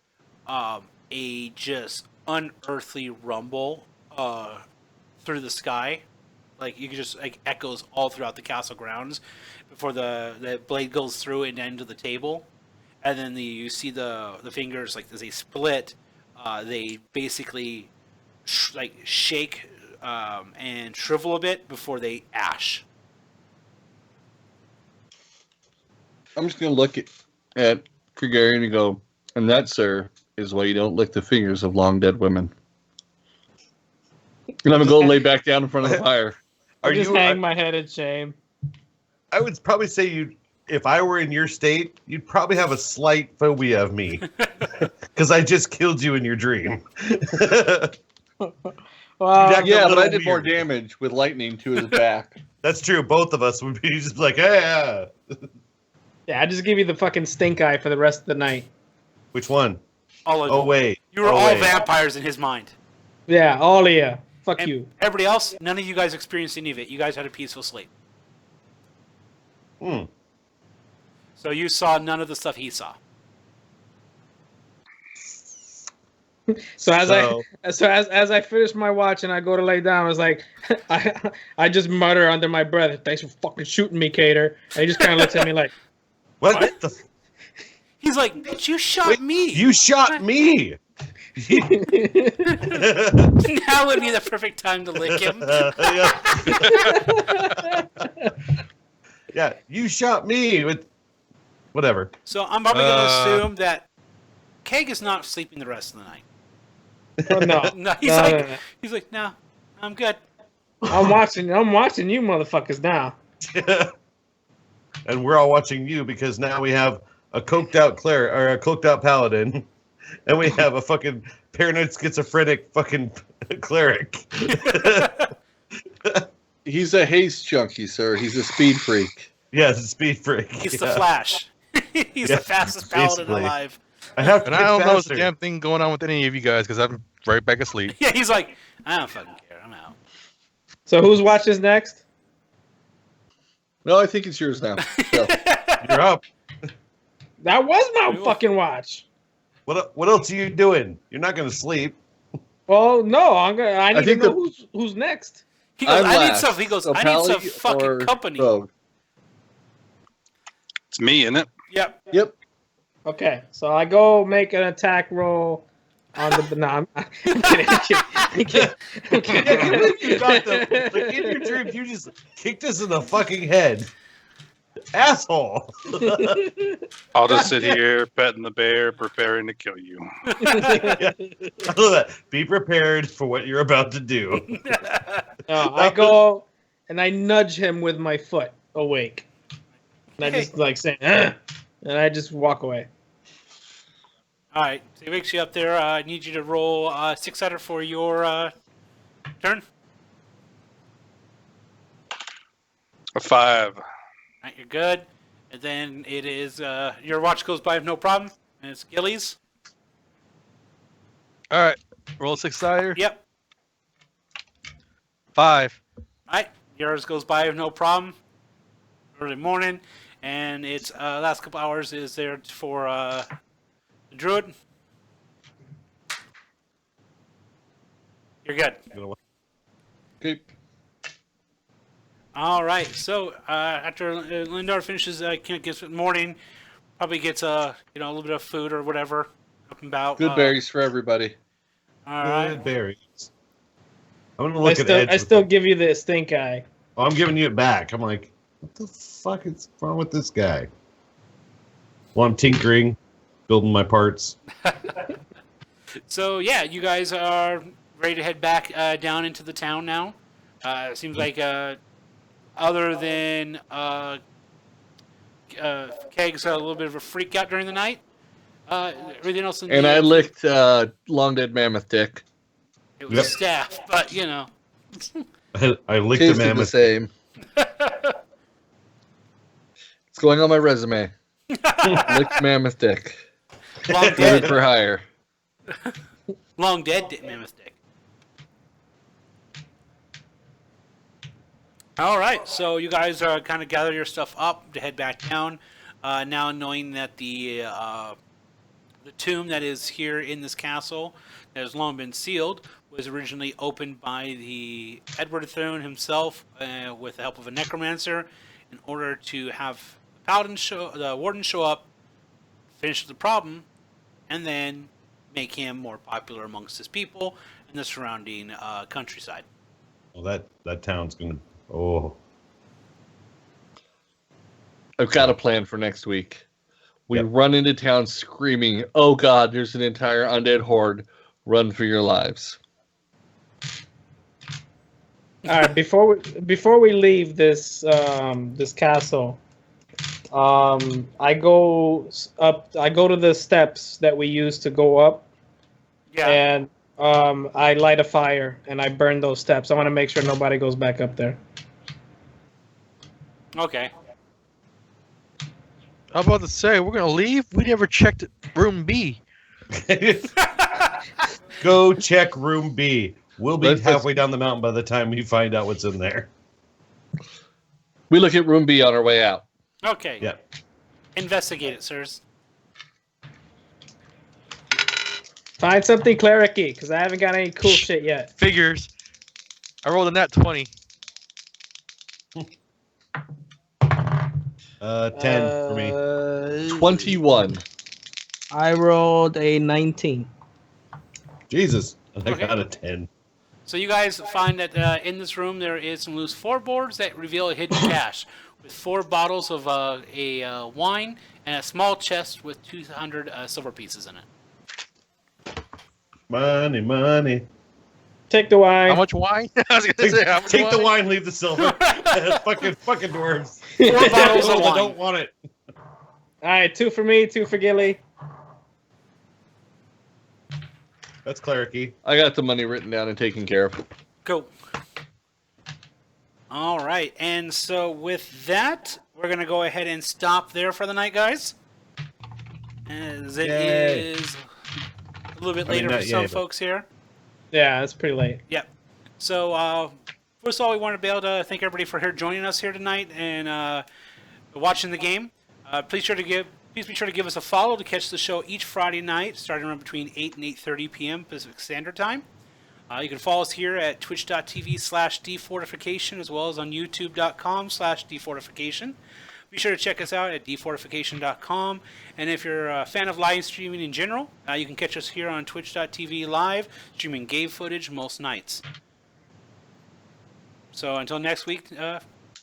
a just unearthly rumble through the sky. Like you can just like echoes all throughout the castle grounds before the blade goes through and into the table, and then you see the fingers like as they split, they basically shake and shrivel a bit before they ash. I'm just gonna look at Krigarian and go, and that, sir, is why you don't lick the fingers of long dead women. And I'm gonna go lay back down in front of the fire. I just hang my head in shame. I would probably say if I were in your state, you'd probably have a slight phobia of me because I just killed you in your dream. Well, Yeah, but I little did more weird. damage with lightning to his back. That's true. Both of us would be just like, yeah. yeah, I just give you the fucking stink eye for the rest of the night. Which one? All of Oh you. wait. You were all vampires in his mind. Yeah, all of you. Fuck And you. everybody else, none of you guys experienced any of it. You guys had a peaceful sleep. Hmm. So you saw none of the stuff he saw. So as I finish my watch and I go to lay down, I was like, I just mutter under my breath, "Thanks for fucking shooting me, Cater." And he just kind of looks at me like, What? The He's like, "Bitch, you shot me." You shot me. Now would be the perfect time to lick him. Yeah, you shot me with whatever. So I'm probably going to assume that Keg is not sleeping the rest of the night. "Oh, no, No, no. he's like, no, I'm good. I'm watching you, motherfuckers now." And we're all watching you because now we have a coked out cleric or a coked out paladin, and we have a fucking paranoid schizophrenic fucking cleric. He's a haste junkie, sir. He's a speed freak. Yeah, it's a speed freak. He's the Flash. He's the fastest paladin basically. alive. I have to And get I don't know what's the faster. damn thing going on with any of you guys because I'm right back asleep. Yeah, he's like, I don't fucking care. I'm out. So whose watch is next? No, I think it's yours now. So, You're up. That was my fucking watch. What else are you doing? You're not going to sleep. Well, no, I need to think know who's next. He goes, I'm I need last. some. He goes, So I need some Pally fucking or company. Rogue? It's me, isn't it? Yep. Yep. Okay, so I go make an attack roll on the. No, I'm kidding. I'm kidding. I'm kidding. Yeah, I can't believe you got the like in your dreams. You just kicked us in the fucking head, asshole. I'll just sit here petting the bear, preparing to kill you. I love that. Be prepared for what you're about to do. No, I go and I nudge him with my foot awake. And I just like saying, "Ugh," and I just walk away. All right. So he wakes you up there. I need you to roll 6-sided for your turn. A 5. All right, you're good. And then it is your watch goes by with no problem. And it's Gilly's. All right, roll 6-sider. Yep. 5. All right. Yours goes by with no problem. Early morning. And it's last couple hours is there for the druid. You're good. Okay. All right. So after Lindar finishes, gets morning, probably gets a little bit of food or whatever up and about. Good berries for everybody. All right. Good berries. I'm gonna look at I Edge. still give you the stink eye. Oh, I'm giving you it back. I'm like, what the fuck is wrong with this guy? Well, I'm tinkering, building my parts. So yeah, you guys are ready to head back down into the town now. It seems like other than Keg's a little bit of a freak out during the night. Everything else in And the, I licked Long Dead Mammoth Dick. it was Yep. staff, but I licked the Tasted the mammoth. same. It's going on my resume. Licked Mammoth Dick. long Wanted dead, for hire. long dead mammoth dick. All right, so you guys are kind of gather your stuff up to head back down. Now knowing that the tomb that is here in this castle that has long been sealed was originally opened by the Edward Throne himself with the help of a necromancer in order to have the warden show up, finish the problem, and then make him more popular amongst his people and the surrounding countryside. Well, that town's gonna. Oh, I've got a plan for next week. We run into town screaming, "Oh God, there's an entire undead horde. Run for your lives." All right, before we leave this this castle, I go to the steps that we use to go up, Yeah. and I light a fire and I burn those steps. I want to make sure nobody goes back up there. Okay. I'm about to say, we're going to leave? We never checked room B. go check room B. We'll be halfway down the mountain by the time we find out what's in there. We look at room B on our way out. Okay. Yeah. Investigate it, sirs. Find something cleric-y, because I haven't got any cool shit yet. Figures. I rolled a nat 20. 10 for me. 21. I rolled a 19. Jesus. I Okay. got a 10. So you guys find that in this room there is some loose floorboards that reveal a hidden cache with 4 bottles of a wine and a small chest with 200 silver pieces in it. Money, money. Take the wine. How much wine? I was gonna say how much Take the wine? wine, leave the silver. fucking dwarves. 4 bottles of I wine. don't want it. All right, 2 for me, 2 for Gilly. That's clericy. I got the money written down and taken care of. Go. All right, and so with that, we're gonna go ahead and stop there for the night, guys. As it Yay. is a little bit I mean, later for not some yay, but- folks here. Yeah, it's pretty late. Yep. So, first of all, we want to be able to thank everybody for joining us here tonight and watching the game. Please be sure to give us a follow to catch the show each Friday night, starting around between 8 and 8:30 p.m. Pacific Standard Time. You can follow us here at twitch.tv/defortification as well as on youtube.com/defortification. Be sure to check us out at defortification.com. And if you're a fan of live streaming in general, you can catch us here on twitch.tv live, streaming game footage most nights. So until next week,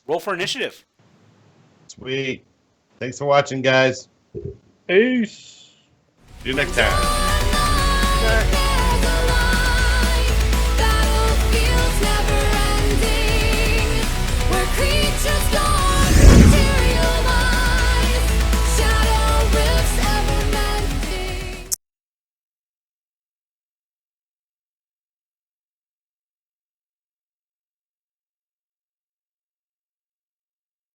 roll for initiative. Sweet. Thanks for watching, guys. Peace. See you next time.